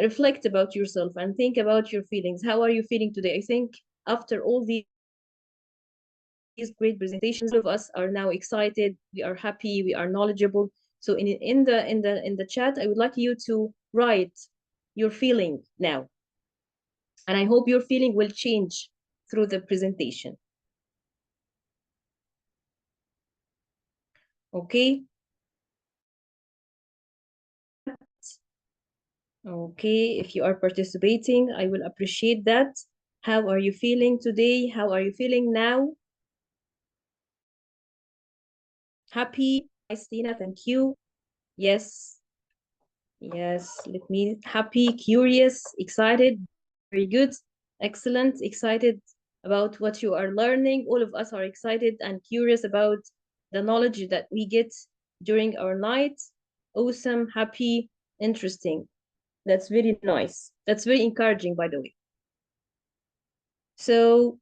reflect about yourself and think about your feelings. How are you feeling today? I think after all these great presentations, all of us are now excited. We are happy. We are knowledgeable. So in the chat, I would like you to write your feeling now, and I hope your feeling will change through the presentation. Okay. Okay, if you are participating, I will appreciate that. How are you feeling today? How are you feeling now? Happy? Christina, thank you. Yes. Yes, let me, happy, curious, excited, very good, excellent, excited about what you are learning. All of us are excited and curious about the knowledge that we get during our night. Awesome, happy, interesting. That's very nice. That's very encouraging, by the way. So,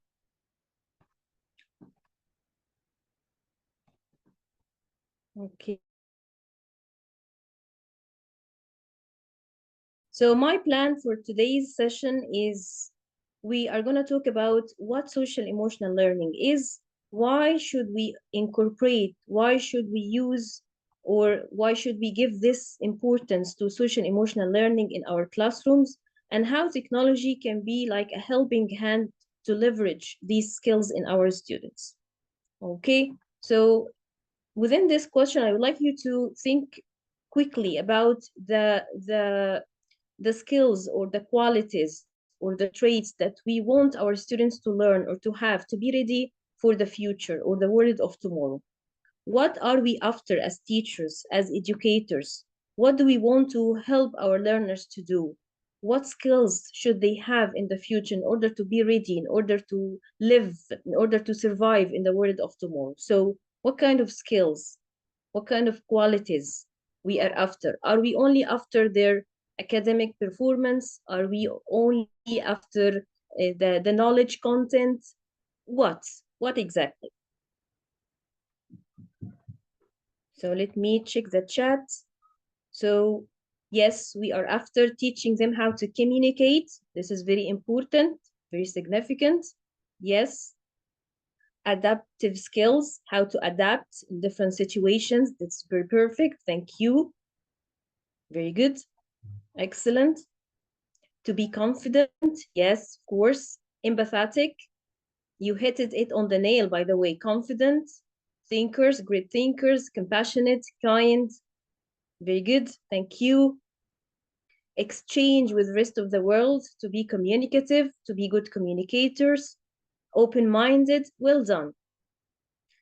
okay. So my plan for today's session is we are going to talk about what social emotional learning is, why should we incorporate, why should we use, or why should we give this importance to social emotional learning in our classrooms, and how technology can be like a helping hand to leverage these skills in our students. Okay, so within this question, I would like you to think quickly about the skills or the qualities or the traits that we want our students to learn or to have to be ready for the future or the world of tomorrow. What are we after as teachers, as educators? What do we want to help our learners to do? What skills should they have in the future in order to be ready, in order to live, in order to survive in the world of tomorrow? So what kind of skills, what kind of qualities we are after? Are we only after their academic performance? Are we only after the knowledge content? What exactly? So let me check the chat. So yes, we are after teaching them how to communicate. This is very important, very significant. Yes. Adaptive skills, how to adapt in different situations. That's very perfect. Thank you. Very good. Excellent. To be confident. Yes, of course. Empathetic. You hit it on the nail, by the way. Confident. Thinkers, great thinkers. Compassionate, kind. Very good. Thank you. Exchange with the rest of the world. To be communicative. To be good communicators. Open-minded. Well done.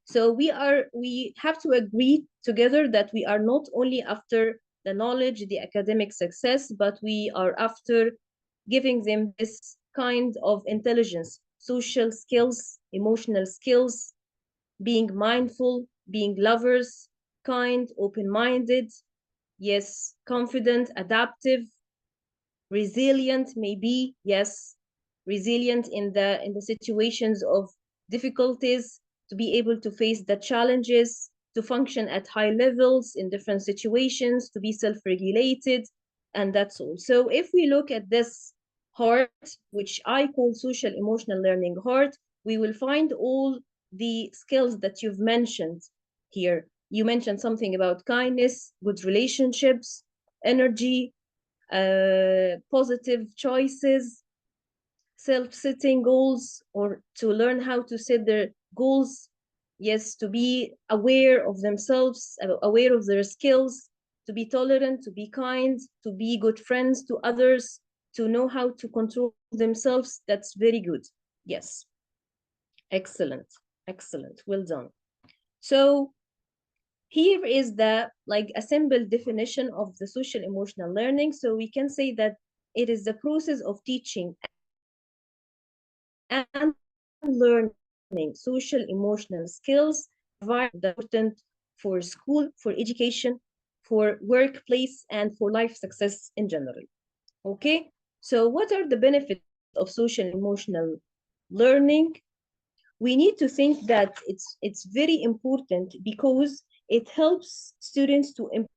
So we have to agree together that we are not only after the knowledge, the academic success, but we are after giving them this kind of intelligence, social skills, emotional skills, being mindful, being lovers, kind, open-minded, yes, confident, adaptive, resilient, maybe, yes, resilient in the situations of difficulties, to be able to face the challenges, to function at high levels in different situations, to be self-regulated, and that's all. So if we look at this heart, which I call social emotional learning heart, we will find all the skills that you've mentioned here. You mentioned something about kindness, good relationships, energy, positive choices, self-setting goals, or to learn how to set their goals. Yes, to be aware of themselves, aware of their skills, to be tolerant, to be kind, to be good friends to others, to know how to control themselves. That's very good. Yes. Excellent. Excellent. Well done. So here is the like a simple definition of the social emotional learning. So we can say that it is the process of teaching and learning social emotional skills important for school, for education, for workplace, and for life success in general. Okay, so what are the benefits of social emotional learning? We need to think that it's very important because it helps students to improve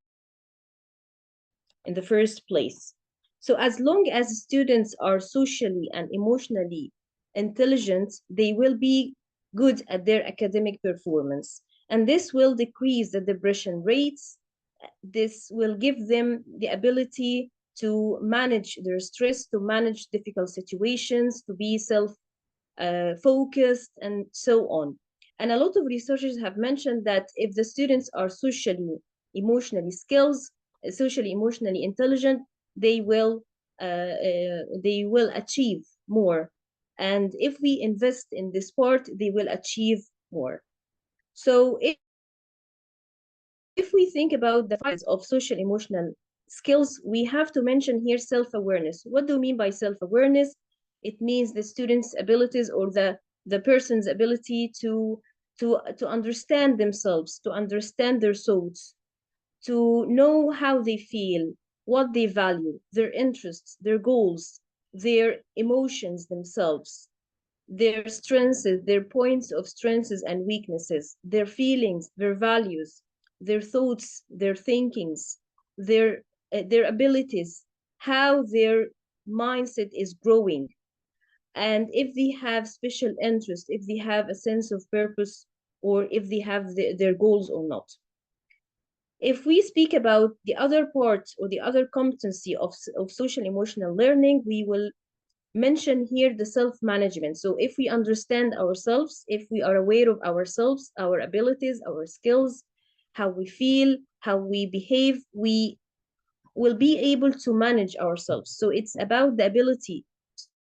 in the first place. So as long as students are socially and emotionally intelligent, they will be good at their academic performance. And this will decrease the depression rates. This will give them the ability to manage their stress, to manage difficult situations, to be focused, and so on. And a lot of researchers have mentioned that if the students are socially emotionally intelligent, they will achieve more. And if we invest in this part, they will achieve more. So if we think about the files of social emotional skills, we have to mention here self-awareness. What do you mean by self-awareness? It means the student's abilities, or the person's ability to understand themselves, to understand their thoughts, to know how they feel, what they value, their interests, their goals, their emotions themselves, their strengths, their points of strengths and weaknesses, their feelings, their values, their thoughts, their thinkings, their abilities, how their mindset is growing, and if they have special interest, if they have a sense of purpose, or if they have their goals or not. If we speak about the other part or the other competency of social emotional learning, we will mention here the self-management. So if we understand ourselves, if we are aware of ourselves, our abilities, our skills, how we feel, how we behave, we will be able to manage ourselves. So it's about the ability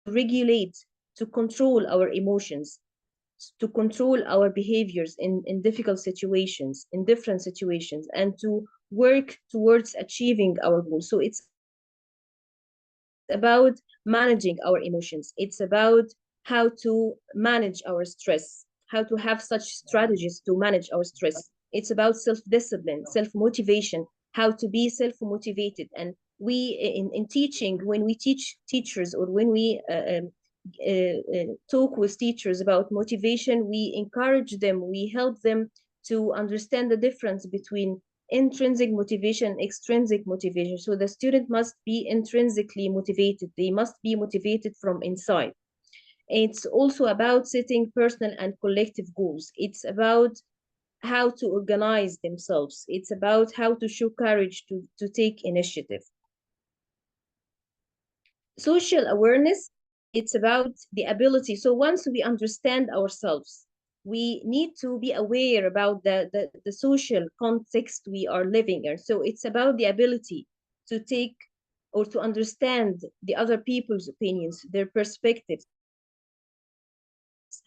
to regulate, to control our emotions, to control our behaviors in difficult situations, in different situations, and to work towards achieving our goals. So it's about managing our emotions. It's about how to manage our stress, how to have such strategies to manage our stress. It's about self-discipline, self-motivation, how to be self-motivated. And we in teaching, when we teach teachers, or when we talk with teachers about motivation, we encourage them, we help them to understand the difference between intrinsic motivation, extrinsic motivation. So the student must be intrinsically motivated. They must be motivated from inside. It's also about setting personal and collective goals. It's about how to organize themselves. It's about how to show courage to take initiative. Social awareness, it's about the ability. So once we understand ourselves, we need to be aware about the social context we are living in. So it's about the ability to take or to understand the other people's opinions, their perspectives,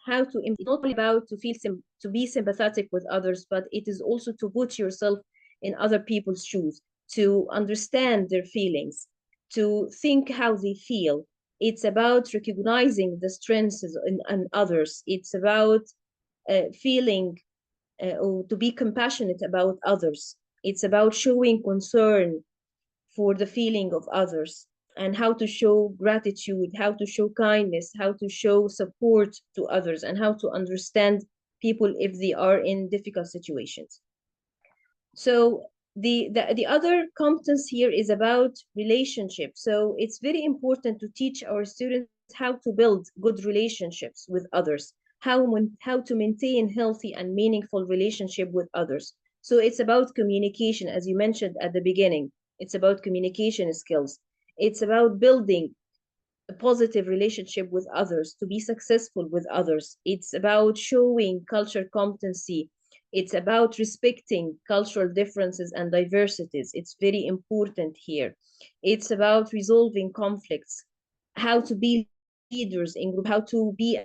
how to. It's not only about to be sympathetic with others, but it is also to put yourself in other people's shoes, to understand their feelings, to think how they feel. It's about recognizing the strengths in others. It's about feeling or to be compassionate about others. It's about showing concern for the feeling of others, and how to show gratitude, how to show kindness, how to show support to others, and how to understand people if they are in difficult situations. So The other competence here is about relationships. So it's very important to teach our students how to build good relationships with others, how to maintain healthy and meaningful relationship with others. So it's about communication, as you mentioned at the beginning. It's about communication skills. It's about building a positive relationship with others, to be successful with others. It's about showing culture competency. It's about respecting cultural differences and diversities. It's very important here. It's about resolving conflicts, how to be leaders in group, how to be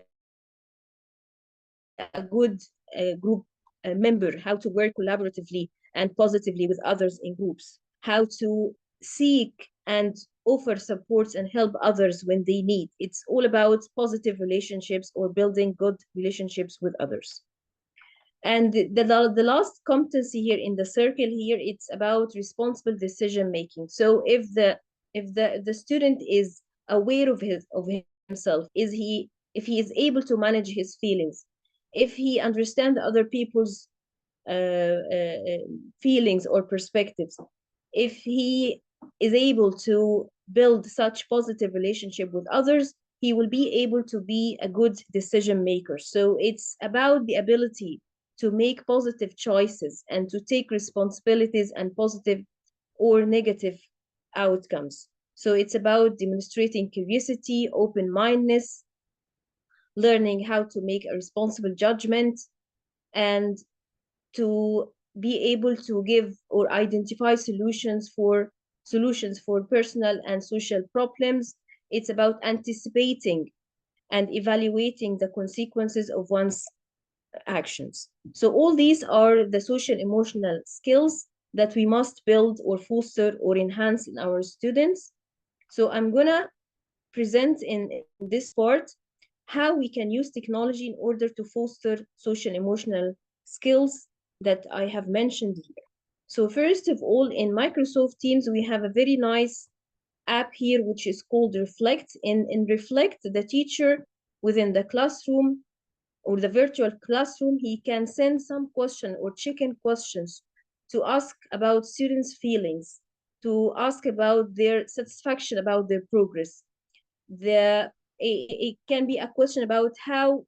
a good group member, how to work collaboratively and positively with others in groups, how to seek and offer supports and help others when they need. It's all about positive relationships or building good relationships with others. And the last competency here in the circle here, it's about responsible decision making. So if the student is aware of himself, if he is able to manage his feelings, if he understands other people's feelings or perspectives, if he is able to build such positive relationship with others, he will be able to be a good decision maker. So it's about the ability to make positive choices and to take responsibilities and positive or negative outcomes. So it's about demonstrating curiosity, open-mindedness, learning how to make a responsible judgment, and to be able to give or identify solutions for personal and social problems. It's about anticipating and evaluating the consequences of one's actions. So all these are the social emotional skills that we must build or foster or enhance in our students. So I'm gonna present in this part how we can use technology in order to foster social emotional skills that I have mentioned here. So first of all, in Microsoft Teams, we have a very nice app here, which is called Reflect. In Reflect, the teacher within the classroom or the virtual classroom, he can send some question or check-in questions to ask about students' feelings, to ask about their satisfaction about their progress. It can be a question about how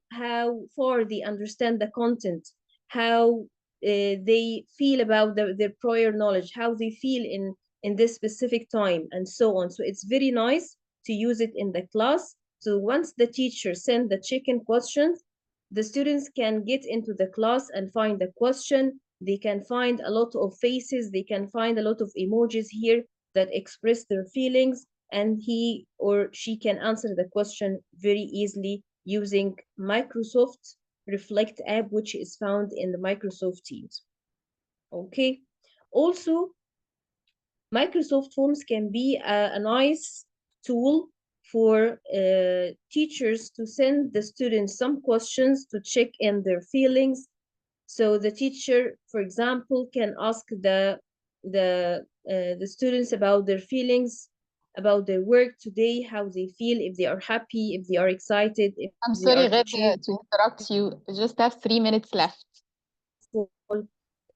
far they understand the content, how they feel about their prior knowledge, how they feel in this specific time, and so on. So it's very nice to use it in the class. So once the teacher sends the check-in questions, the students can get into the class and find the question. They can find a lot of faces, they can find a lot of emojis here that express their feelings, and he or she can answer the question very easily using Microsoft Reflect app, which is found in the Microsoft Teams. Okay. Also, Microsoft Forms can be a nice tool for teachers to send the students some questions to check in their feelings. So the teacher, for example, can ask the students about their feelings, about their work today, how they feel, if they are happy, if they are excited, if I'm they are sorry, Red, achieved, to interrupt you. You just have 3 minutes left.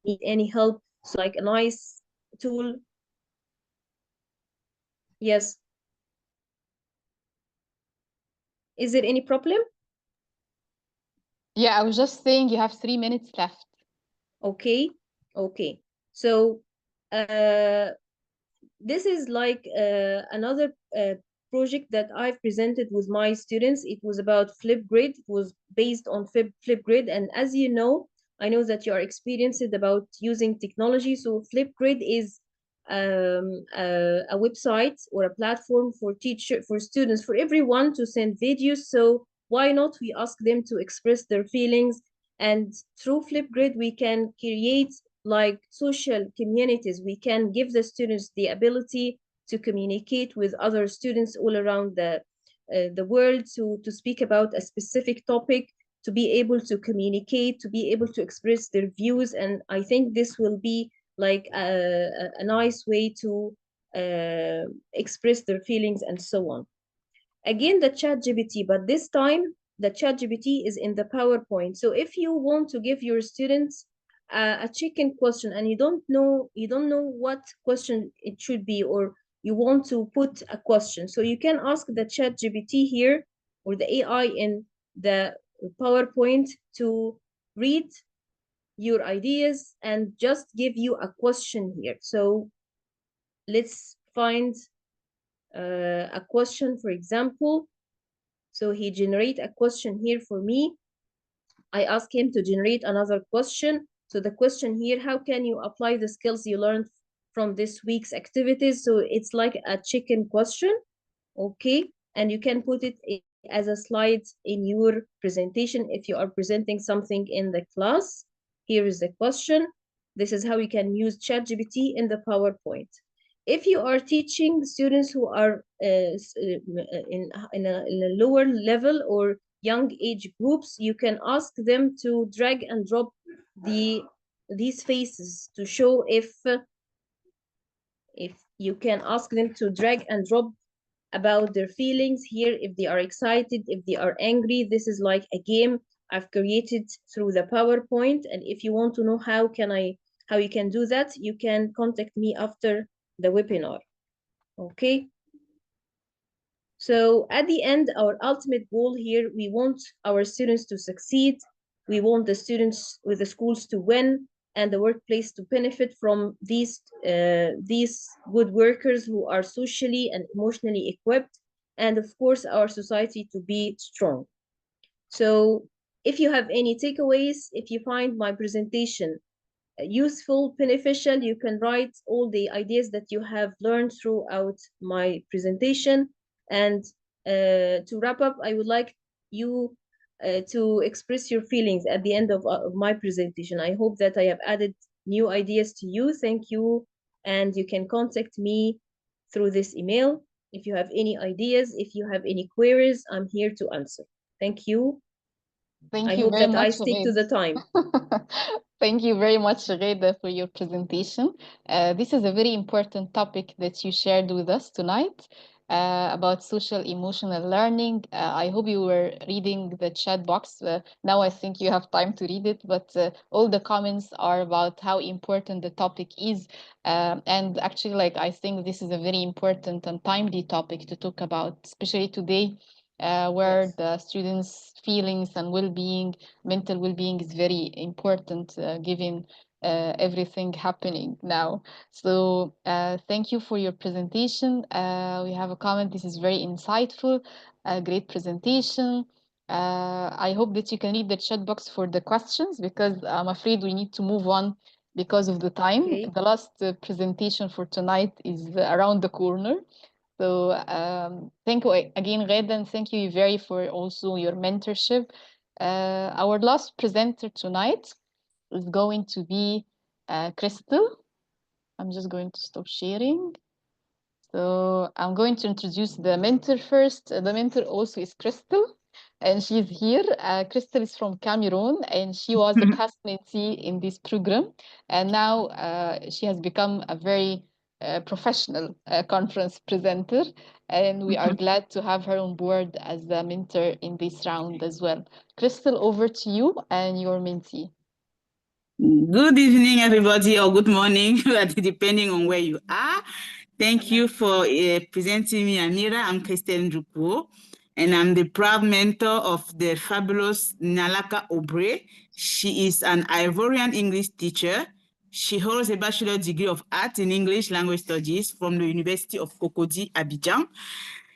need any help. So like a nice tool. Yes. Is there any problem? Yeah, I was just saying you have 3 minutes left. Okay. Okay. So this is like another project that I've presented with my students. It was about Flipgrid. It was based on Flipgrid. And as you know, I know that you are experienced about using technology. So Flipgrid is a website or a platform for students, for everyone to send videos. So why not we ask them to express their feelings? And through Flipgrid, we can create like social communities. We can give the students the ability to communicate with other students all around the world, to speak about a specific topic, to be able to communicate, to be able to express their views. And I think this will be like a nice way to express their feelings and so on. Again, the ChatGPT, but this time the ChatGPT is in the PowerPoint. So if you want to give your students a chicken question and you don't know what question it should be, or you want to put a question, so you can ask the ChatGPT here or the AI in the PowerPoint to read your ideas and just give you a question here. So let's find a question, for example. So he generate a question here for me. I ask him to generate another question. So the question here, how can you apply the skills you learned from this week's activities? So it's like a chicken question, okay? And you can put it as a slide in your presentation if you are presenting something in the class. Here is the question. This is how you can use ChatGPT in the PowerPoint. If you are teaching students who are in a lower level or young age groups, you can ask them to drag and drop these faces to show if you can ask them to drag and drop about their feelings here, if they are excited, if they are angry. This is like a game I've created through the PowerPoint, and if you want to know how you can do that, you can contact me after the webinar. Okay, so at the end, our ultimate goal here, we want our students to succeed. We want the students with the schools to win and the workplace to benefit from these good workers who are socially and emotionally equipped, and of course, our society to be strong. So if you have any takeaways, if you find my presentation useful, beneficial, you can write all the ideas that you have learned throughout my presentation. And to wrap up, I would like you to express your feelings at the end of my presentation. I hope that I have added new ideas to you. Thank you. And you can contact me through this email. If you have any ideas, if you have any queries, I'm here to answer. Thank you. Thank I you hope very that much, I stick to the time. Thank you very much, Reda, for your presentation. This is a very important topic that you shared with us tonight about social emotional learning. I hope you were reading the chat box. Now I think you have time to read it, but all the comments are about how important the topic is. And actually, like, I think this is a very important and timely topic to talk about, especially today, where Yes. the students' feelings and well-being, mental well-being is very important given everything happening now. So thank you for your presentation. We have a comment. This is very insightful, great presentation. I hope that you can read the chat box for the questions, because I'm afraid we need to move on because of the time. Okay. The last presentation for tonight is around the corner. So thank you again, Reda, and thank you very for also your mentorship. Our last presenter tonight is going to be Crystal. I'm just going to stop sharing. So I'm going to introduce the mentor first. The mentor also is Crystal, and she's here. Crystal is from Cameroon, and she was a past mentee in this program, and now she has become a very professional conference presenter, and we are glad to have her on board as the mentor in this round as well. Crystal, over to you and your mentee. Good evening, everybody, or good morning, depending on where you are. Thank you for presenting me, Amira. I'm Christine Drupo, and I'm the proud mentor of the fabulous Nalaka Obre. She is an Ivorian English teacher. She holds a bachelor degree of art in English language studies from the University of Cocody, Abidjan.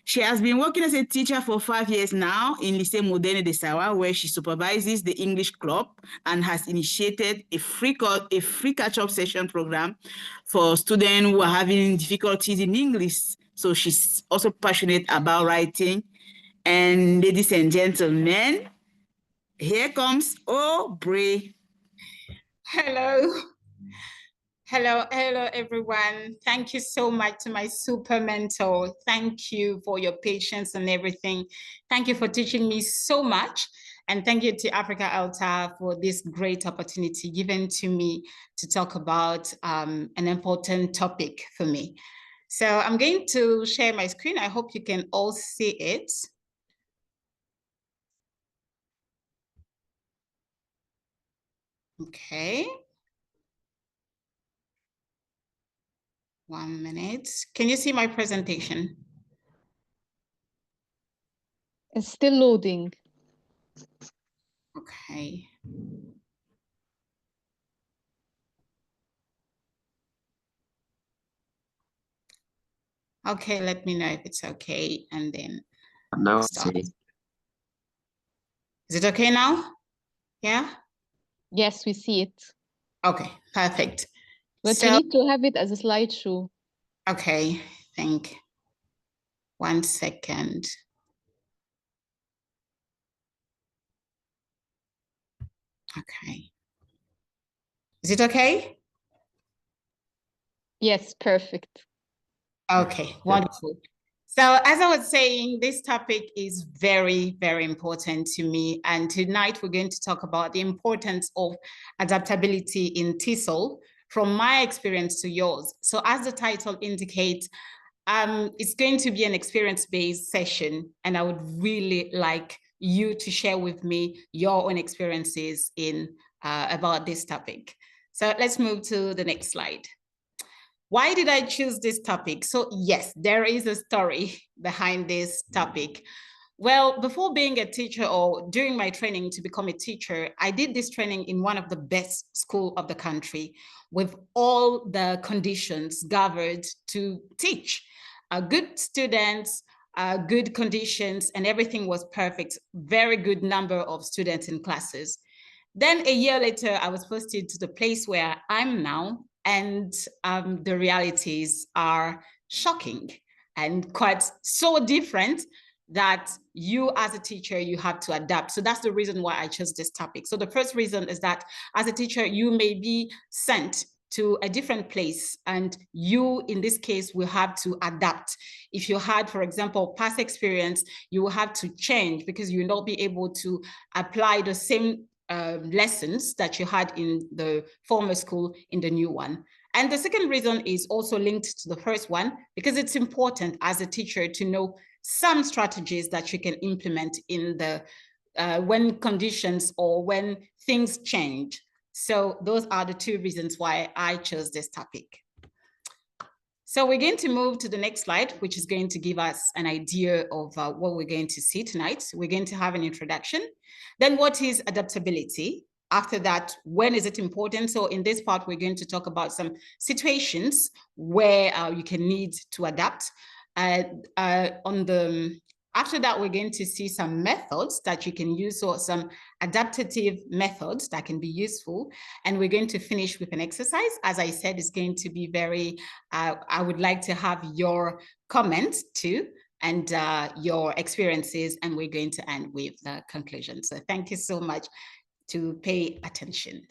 She has been working as a teacher for 5 years now in Lycée Moderne de Sawa, where she supervises the English club and has initiated a free catch-up session program for students who are having difficulties in English. So she's also passionate about writing. And ladies and gentlemen, here comes Aubrey. Hello. Hello, everyone. Thank you so much to my super mentor. Thank you for your patience and everything. Thank you for teaching me so much. And thank you to Africa ELTA for this great opportunity given to me to talk about an important topic for me. So I'm going to share my screen. I hope you can all see it. Okay. 1 minute. Can you see my presentation? It's still loading. Okay. Okay, let me know if it's okay, and then start. Is it okay now? Yeah? Yes, we see it. Okay, perfect. But you need to have it as a slideshow. Okay, thank you. 1 second. Okay. Is it okay? Yes, perfect. Okay, wonderful. So as I was saying, this topic is very, very important to me. And tonight we're going to talk about the importance of adaptability in TESOL from my experience to yours. So as the title indicates, it's going to be an experience-based session, and I would really like you to share with me your own experiences in about this topic. So let's move to the next slide. Why did I choose this topic? So yes, there is a story behind this topic. Well, before being a teacher or during my training to become a teacher, I did this training in one of the best schools of the country with all the conditions gathered to teach. Good students, good conditions, and everything was perfect. Very good number of students in classes. Then a year later, I was posted to the place where I'm now, and the realities are shocking and quite so different that you as a teacher, you have to adapt. So that's the reason why I chose this topic. So the first reason is that as a teacher, you may be sent to a different place, and you, in this case, will have to adapt. If you had, for example, past experience, you will have to change because you will not be able to apply the same lessons that you had in the former school in the new one. And the second reason is also linked to the first one, because it's important as a teacher to know some strategies that you can implement in the when conditions or when things change. So those are the two reasons why I chose this topic. So we're going to move to the next slide, which is going to give us an idea of what we're going to see tonight. We're going to have an introduction. Then what is adaptability? After that, when is it important? So in this part, we're going to talk about some situations where you can need to adapt. After that, we're going to see some methods that you can use, or some adaptive methods that can be useful. And we're going to finish with an exercise. As I said, it's going to be very, I would like to have your comments too, and your experiences, and we're going to end with the conclusion. So thank you so much to pay attention.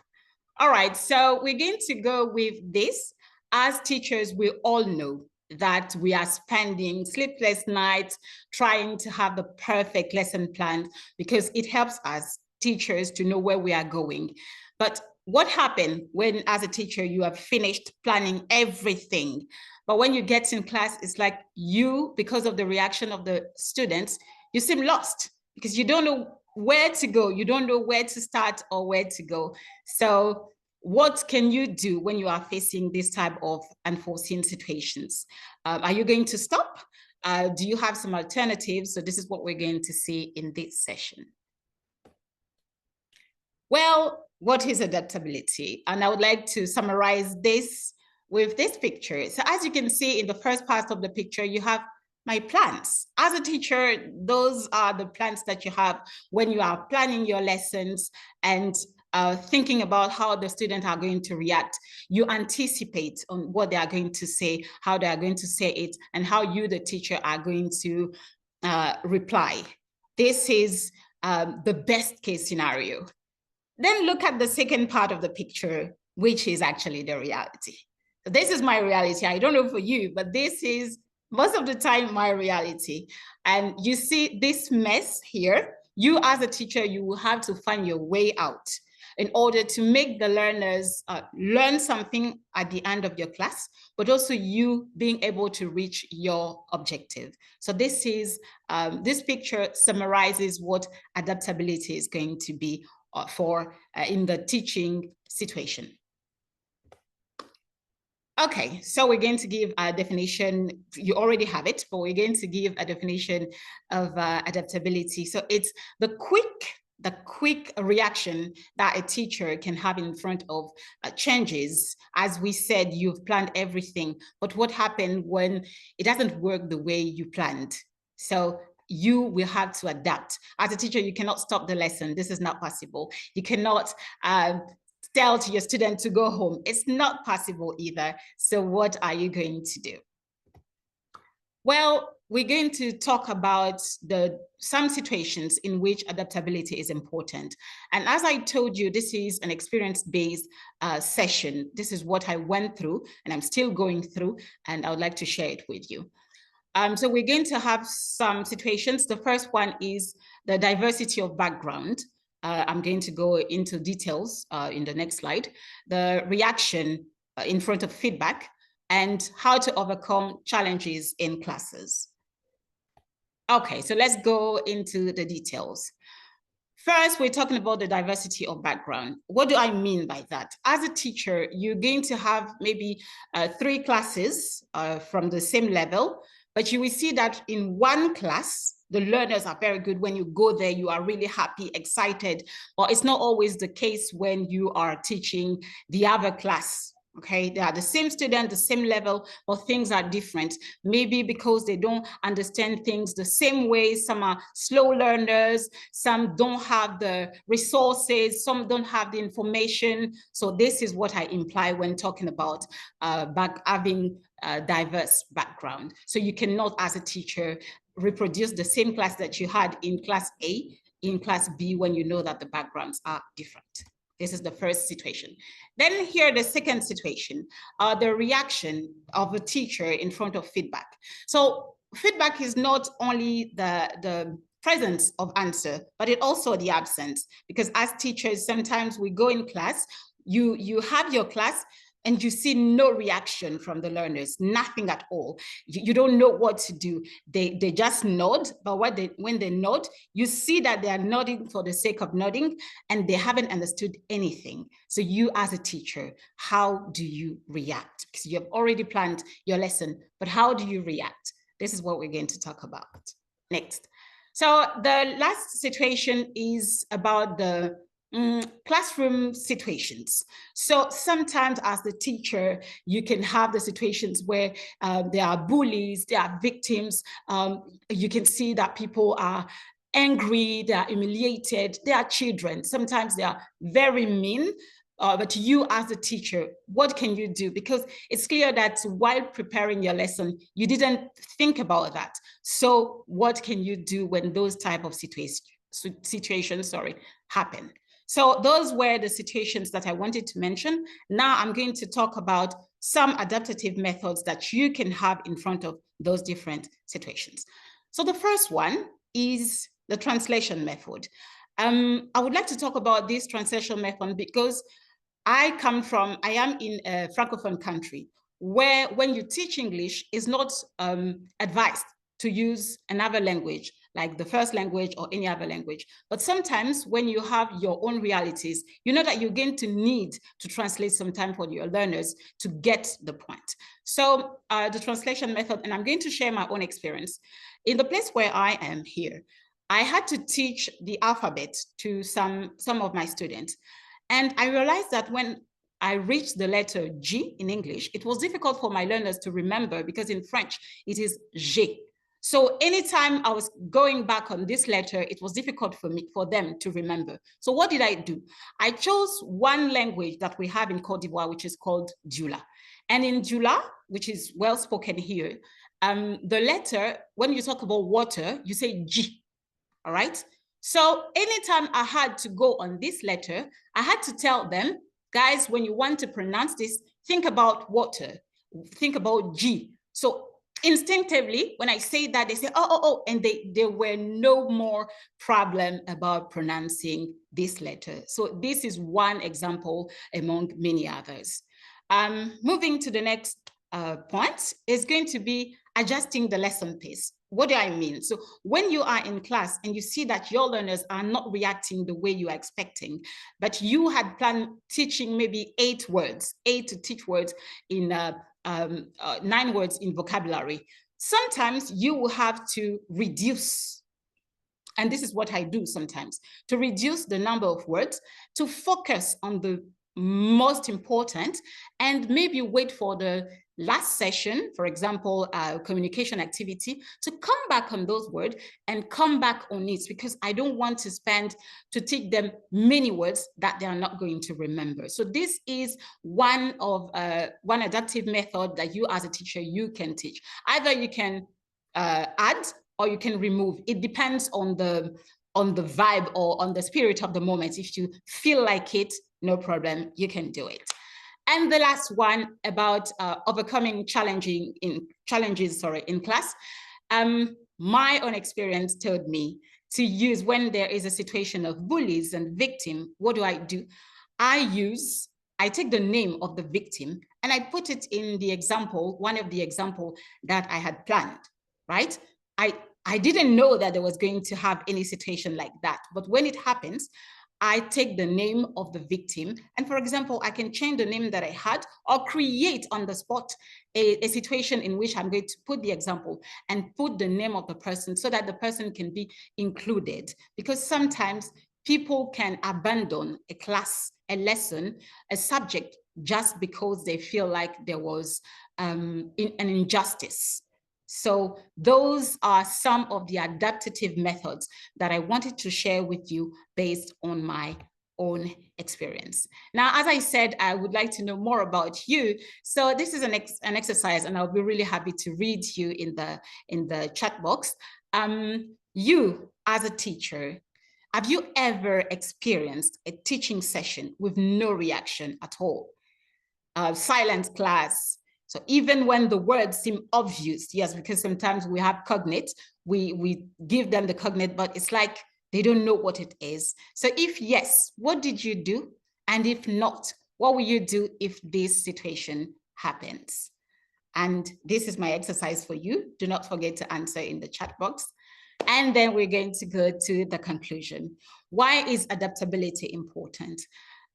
All right, so we're going to go with this. As teachers, we all know that we are spending sleepless nights trying to have the perfect lesson plan, because it helps us teachers to know where we are going. But what happened when, as a teacher, you have finished planning everything, but when you get in class, it's like you, because of the reaction of the students, you seem lost because you don't know where to go. You don't know where to start or where to go. So what can you do when you are facing this type of unforeseen situations? Are you going to stop? Do you have some alternatives? So this is what we're going to see in this session. Well, what is adaptability? And I would like to summarize this with this picture. So as you can see in the first part of the picture, you have my plans. As a teacher, those are the plans that you have when you are planning your lessons and thinking about how the students are going to react. You anticipate on what they are going to say, how they are going to say it, and how you, the teacher, are going to reply. This is the best case scenario. Then look at the second part of the picture, which is actually the reality. So this is my reality. I don't know for you, but this is most of the time my reality. And you see this mess here. You as a teacher, you will have to find your way out in order to make the learners learn something at the end of your class, but also you being able to reach your objective. So this is, this picture summarizes what adaptability is going to be in the teaching situation. Okay, so we're going to give a definition. You already have it, but we're going to give a definition of adaptability. So it's the quick reaction that a teacher can have in front of changes. As we said, you've planned everything, but what happened when it doesn't work the way you planned? So you will have to adapt. As a teacher, you cannot stop the lesson. This is not possible. You cannot tell to your student to go home. It's not possible either. So what are you going to do? Well, we're going to talk about some situations in which adaptability is important. And as I told you, this is an experience-based session. This is what I went through and I'm still going through, and I would like to share it with you. So we're going to have some situations. The first one is the diversity of background. I'm going to go into details in the next slide. The reaction in front of feedback and how to overcome challenges in classes. Okay, so let's go into the details. First, we're talking about the diversity of background. What do I mean by that? As a teacher, you're going to have maybe 3 classes from the same level, but you will see that in one class, the learners are very good. When you go there, you are really happy, excited, or it's not always the case when you are teaching the other class. Okay, they are the same student, the same level, but things are different. Maybe because they don't understand things the same way. Some are slow learners, some don't have the resources, some don't have the information. So this is what I imply when talking about having a diverse background. So you cannot, as a teacher, reproduce the same class that you had in class A, in class B, when you know that the backgrounds are different. This is the first situation. Then here, the second situation, the reaction of a teacher in front of feedback. So feedback is not only the presence of answer, but it also the absence. Because as teachers, sometimes we go in class, you have your class, and you see no reaction from the learners, nothing at all. You don't know what to do. They just nod, but when they nod, you see that they are nodding for the sake of nodding, and they haven't understood anything. So you as a teacher, how do you react? Because you have already planned your lesson, but how do you react? This is what we're going to talk about. Next. So the last situation is about the classroom situations. So sometimes as the teacher, you can have the situations where there are bullies, there are victims. You can see that people are angry, they are humiliated, they are children. Sometimes they are very mean. But you as a teacher, what can you do? Because it's clear that while preparing your lesson, you didn't think about that. So what can you do when those type of situations happen? So those were the situations that I wanted to mention. Now I'm going to talk about some adaptive methods that you can have in front of those different situations. So the first one is the translation method. I would like to talk about this translation method because I am in a Francophone country where when you teach English, it's not advised to use another language, like the first language or any other language. But sometimes when you have your own realities, you know that you're going to need to translate sometime for your learners to get the point. So the translation method, and I'm going to share my own experience. In the place where I am here, I had to teach the alphabet to some of my students. And I realized that when I reached the letter G in English, it was difficult for my learners to remember because in French, it is G. So anytime I was going back on this letter, it was difficult for them to remember. So what did I do? I chose one language that we have in Côte d'Ivoire, which is called Dioula. And in Dioula, which is well spoken here, the letter, when you talk about water, you say G, all right? So anytime I had to go on this letter, I had to tell them, guys, when you want to pronounce this, think about water, think about G. So instinctively, when I say that, they say, oh, and there were no more problem about pronouncing this letter. So this is one example among many others. Moving to the next point is going to be adjusting the lesson pace. What do I mean? So when you are in class and you see that your learners are not reacting the way you are expecting, but you had planned teaching maybe 8 words, 8 to teach words in 9 words in vocabulary, sometimes you will have to reduce. And this is what I do sometimes, to reduce the number of words, to focus on the most important, and maybe wait for the last session, for example, communication activity, to come back on those words and come back on it, because I don't want to teach them many words that they are not going to remember. So this is one adaptive method that you as a teacher, you can teach. Either you can add or you can remove. It depends on the vibe or on the spirit of the moment. If you feel like it, no problem, you can do it. And the last one about overcoming challenges in class. My own experience told me to use, when there is a situation of bullies and victim, what do? I take the name of the victim and I put it in the example, one of the example that I had planned, right? I didn't know that there was going to have any situation like that. But when it happens, I take the name of the victim. And for example, I can change the name that I had or create on the spot a situation in which I'm going to put the example and put the name of the person so that the person can be included. Because sometimes people can abandon a class, a lesson, a subject, just because they feel like there was an injustice. So those are some of the adaptive methods that I wanted to share with you based on my own experience. Now, as I said, I would like to know more about you. So this is an exercise, and I'll be really happy to read you in the chat box. You, as a teacher, have you ever experienced a teaching session with no reaction at all? Silent class. So even when the words seem obvious, yes, because sometimes we have cognate, we give them the cognate, but it's like they don't know what it is. So if yes, what did you do? And if not, what will you do if this situation happens? And this is my exercise for you. Do not forget to answer in the chat box. And then we're going to go to the conclusion. Why is adaptability important?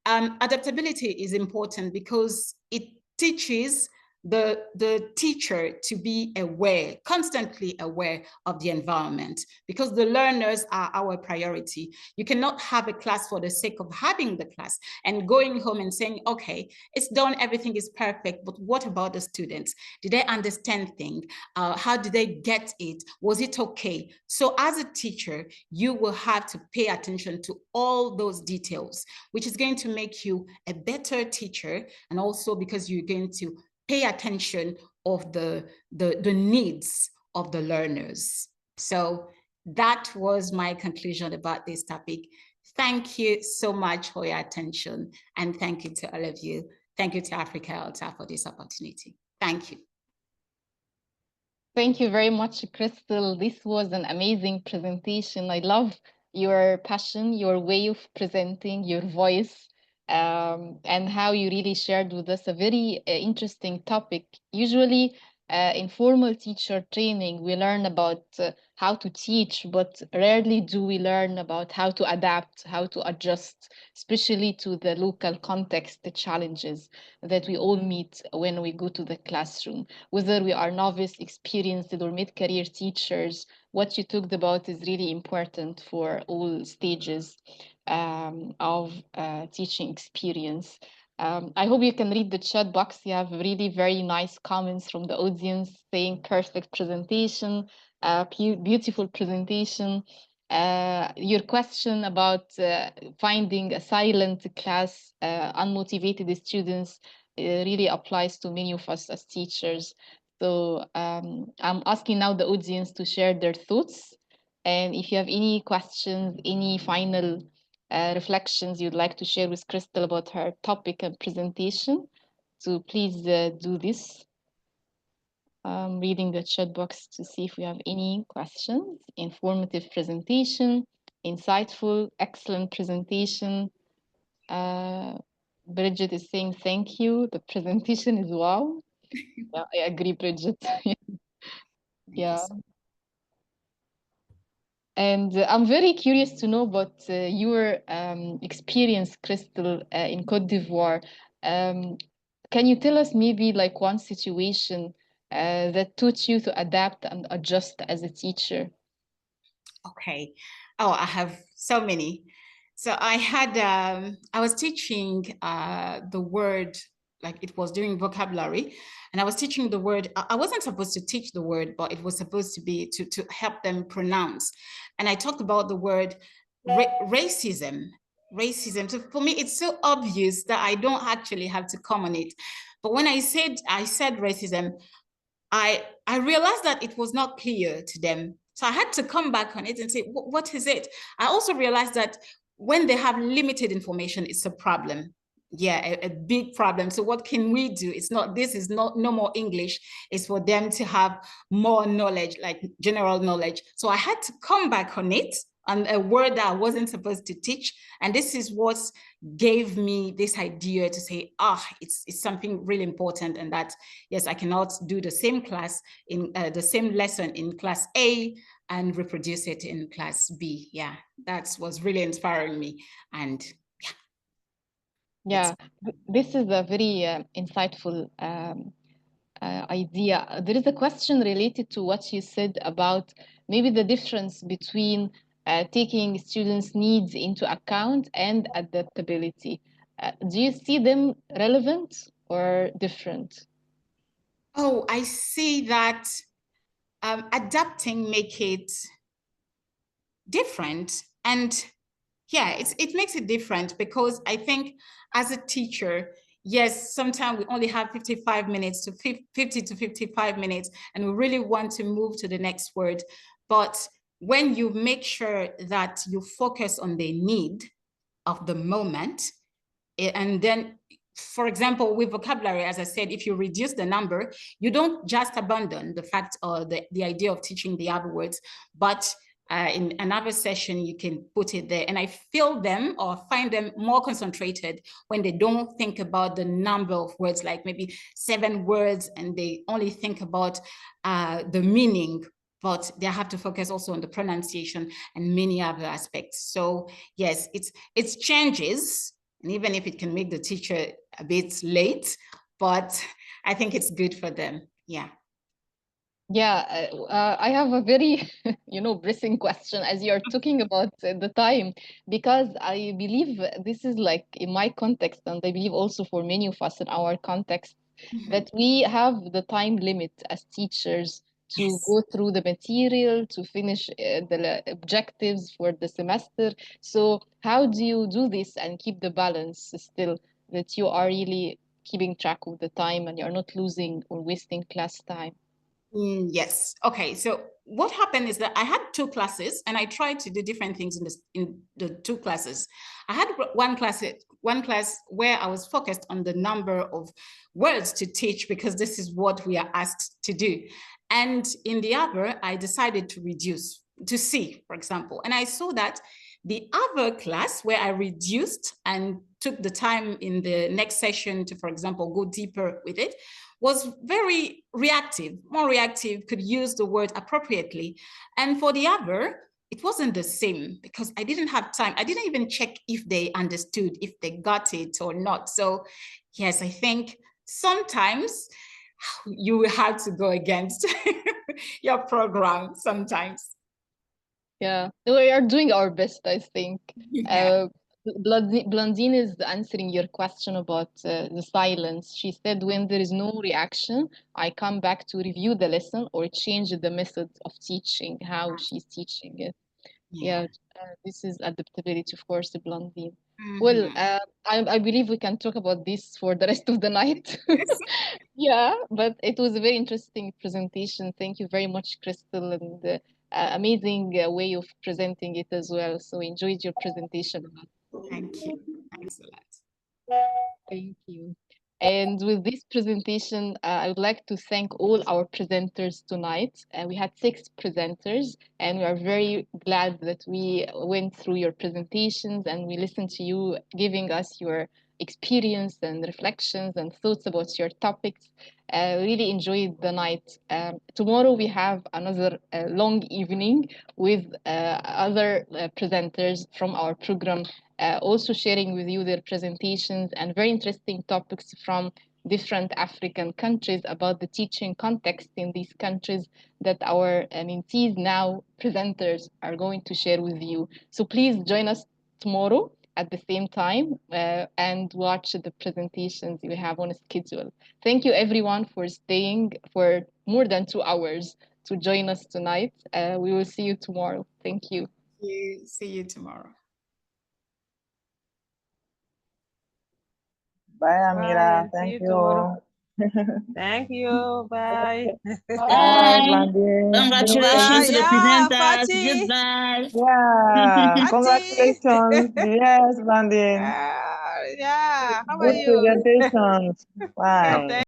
Adaptability is important because it teaches the teacher to be aware, constantly aware of the environment, because the learners are our priority. You cannot have a class for the sake of having the class and going home and saying, okay, it's done, everything is perfect, but what about the students? Did they understand things? How did they get it? Was it okay? So as a teacher, you will have to pay attention to all those details, which is going to make you a better teacher, and also because you're going to pay attention of the needs of the learners. So that was my conclusion about this topic. Thank you so much for your attention, and thank you to all of you. Thank you to Africa ELTA for this opportunity. Thank you. Thank you very much, Crystal. This was an amazing presentation. I love your passion, your way of presenting, your voice, and how you really shared with us a very interesting topic. Usually, in formal teacher training, we learn about how to teach, but rarely do we learn about how to adapt, how to adjust, especially to the local context, the challenges that we all meet when we go to the classroom. Whether we are novice, experienced, or mid-career teachers, what you talked about is really important for all stages of teaching experience. I hope you can read the chat box. You have really very nice comments from the audience saying perfect presentation, beautiful presentation. Your question about finding a silent class, unmotivated students, really applies to many of us as teachers. So I'm asking now the audience to share their thoughts. And if you have any questions, any final reflections you'd like to share with Crystal about her topic and presentation, so please do this. I'm reading the chat box to see if we have any questions. Informative presentation, insightful, excellent presentation. Bridget is saying thank you. The presentation is wow. Yeah, I agree, Bridget. Yeah. And I'm very curious to know about your experience, Crystal, in Côte d'Ivoire. Can can you tell us maybe like one situation that taught you to adapt and adjust as a teacher? Okay. Oh, I have so many. So I was teaching the word, like it was during vocabulary, and I was teaching the word. I wasn't supposed to teach the word, but it was supposed to be to help them pronounce. And I talked about the word racism. Racism. So for me, it's so obvious that I don't actually have to come on it. But when I said racism, I realized that it was not clear to them. So I had to come back on it and say, what is it? I also realized that when they have limited information, it's a problem. Yeah, a big problem. So what can we do? This is not no more English. It's for them to have more knowledge, like general knowledge. So I had to come back on it, on a word that I wasn't supposed to teach. And this is what gave me this idea to say, it's something really important, and that, yes, I cannot do the same class in the same lesson in class A and reproduce it in class B. Yeah, that was really inspiring me. And yeah, this is a very insightful idea. There is a question related to what you said about maybe the difference between taking students' needs into account and adaptability. Do you see them relevant or different? Oh, I see that adapting make it different. And yeah, it makes it different, because I think as a teacher, yes, sometimes we only have 55 minutes to 50 to 55 minutes, and we really want to move to the next word. But when you make sure that you focus on the need of the moment, and then, for example, with vocabulary, as I said, if you reduce the number, you don't just abandon the fact or the idea of teaching the other words, but in another session, you can put it there. And I feel them or find them more concentrated when they don't think about the number of words, like maybe 7 words, and they only think about the meaning, but they have to focus also on the pronunciation and many other aspects. So yes, it's changes, and even if it can make the teacher a bit late, but I think it's good for them. Yeah. Yeah, I have a very, pressing question as you're talking about the time, because I believe this is like in my context, and I believe also for many of us in our context, that we have the time limit as teachers to go through the material, to finish the objectives for the semester. So how do you do this and keep the balance still, that you are really keeping track of the time and you're not losing or wasting class time? Yes. Okay. So what happened is that I had 2 classes, and I tried to do different things in the 2 classes. I had one class where I was focused on the number of words to teach, because this is what we are asked to do. And in the other, I decided to reduce to C, for example. And I saw that the other class, where I reduced and took the time in the next session to, for example, go deeper with it, was very reactive, more reactive, could use the word appropriately. And for the other, it wasn't the same, because I didn't have time. I didn't even check if they understood, if they got it or not. So yes, I think sometimes you will have to go against your program sometimes. Yeah, we are doing our best, I think. Yeah. Blondine is answering your question about the silence. She said, when there is no reaction, I come back to review the lesson or change the method of teaching, how she's teaching it. Yeah, this is adaptability, of course, Blondine. Well, I believe we can talk about this for the rest of the night. Yeah, but it was a very interesting presentation. Thank you very much, Crystal, and amazing way of presenting it as well. So enjoyed your presentation. Thank you. Thanks a lot. Thank you. And with this presentation, I would like to thank all our presenters tonight. We had 6 presenters, and we are very glad that we went through your presentations and we listened to you giving us your experience and reflections and thoughts about your topics. Really enjoyed the night. Tomorrow we have another long evening with other presenters from our program, also sharing with you their presentations and very interesting topics from different African countries, about the teaching context in these countries that our mentees, now presenters, are going to share with you. So please join us tomorrow at the same time and watch the presentations we have on schedule. Thank you everyone for staying for more than 2 hours to join us tonight. We will see you tomorrow. Thank you. See you tomorrow. Bye, Amira. Bye. See Thank you you. tomorrow. Thank you. Bye. Bye, Blandine. Congratulations to the Yeah, presenters. Fati. Goodbye. Yeah, Fati. congratulations. Yes, Blandine. Yeah. How are Good you? presentation. Bye. Thank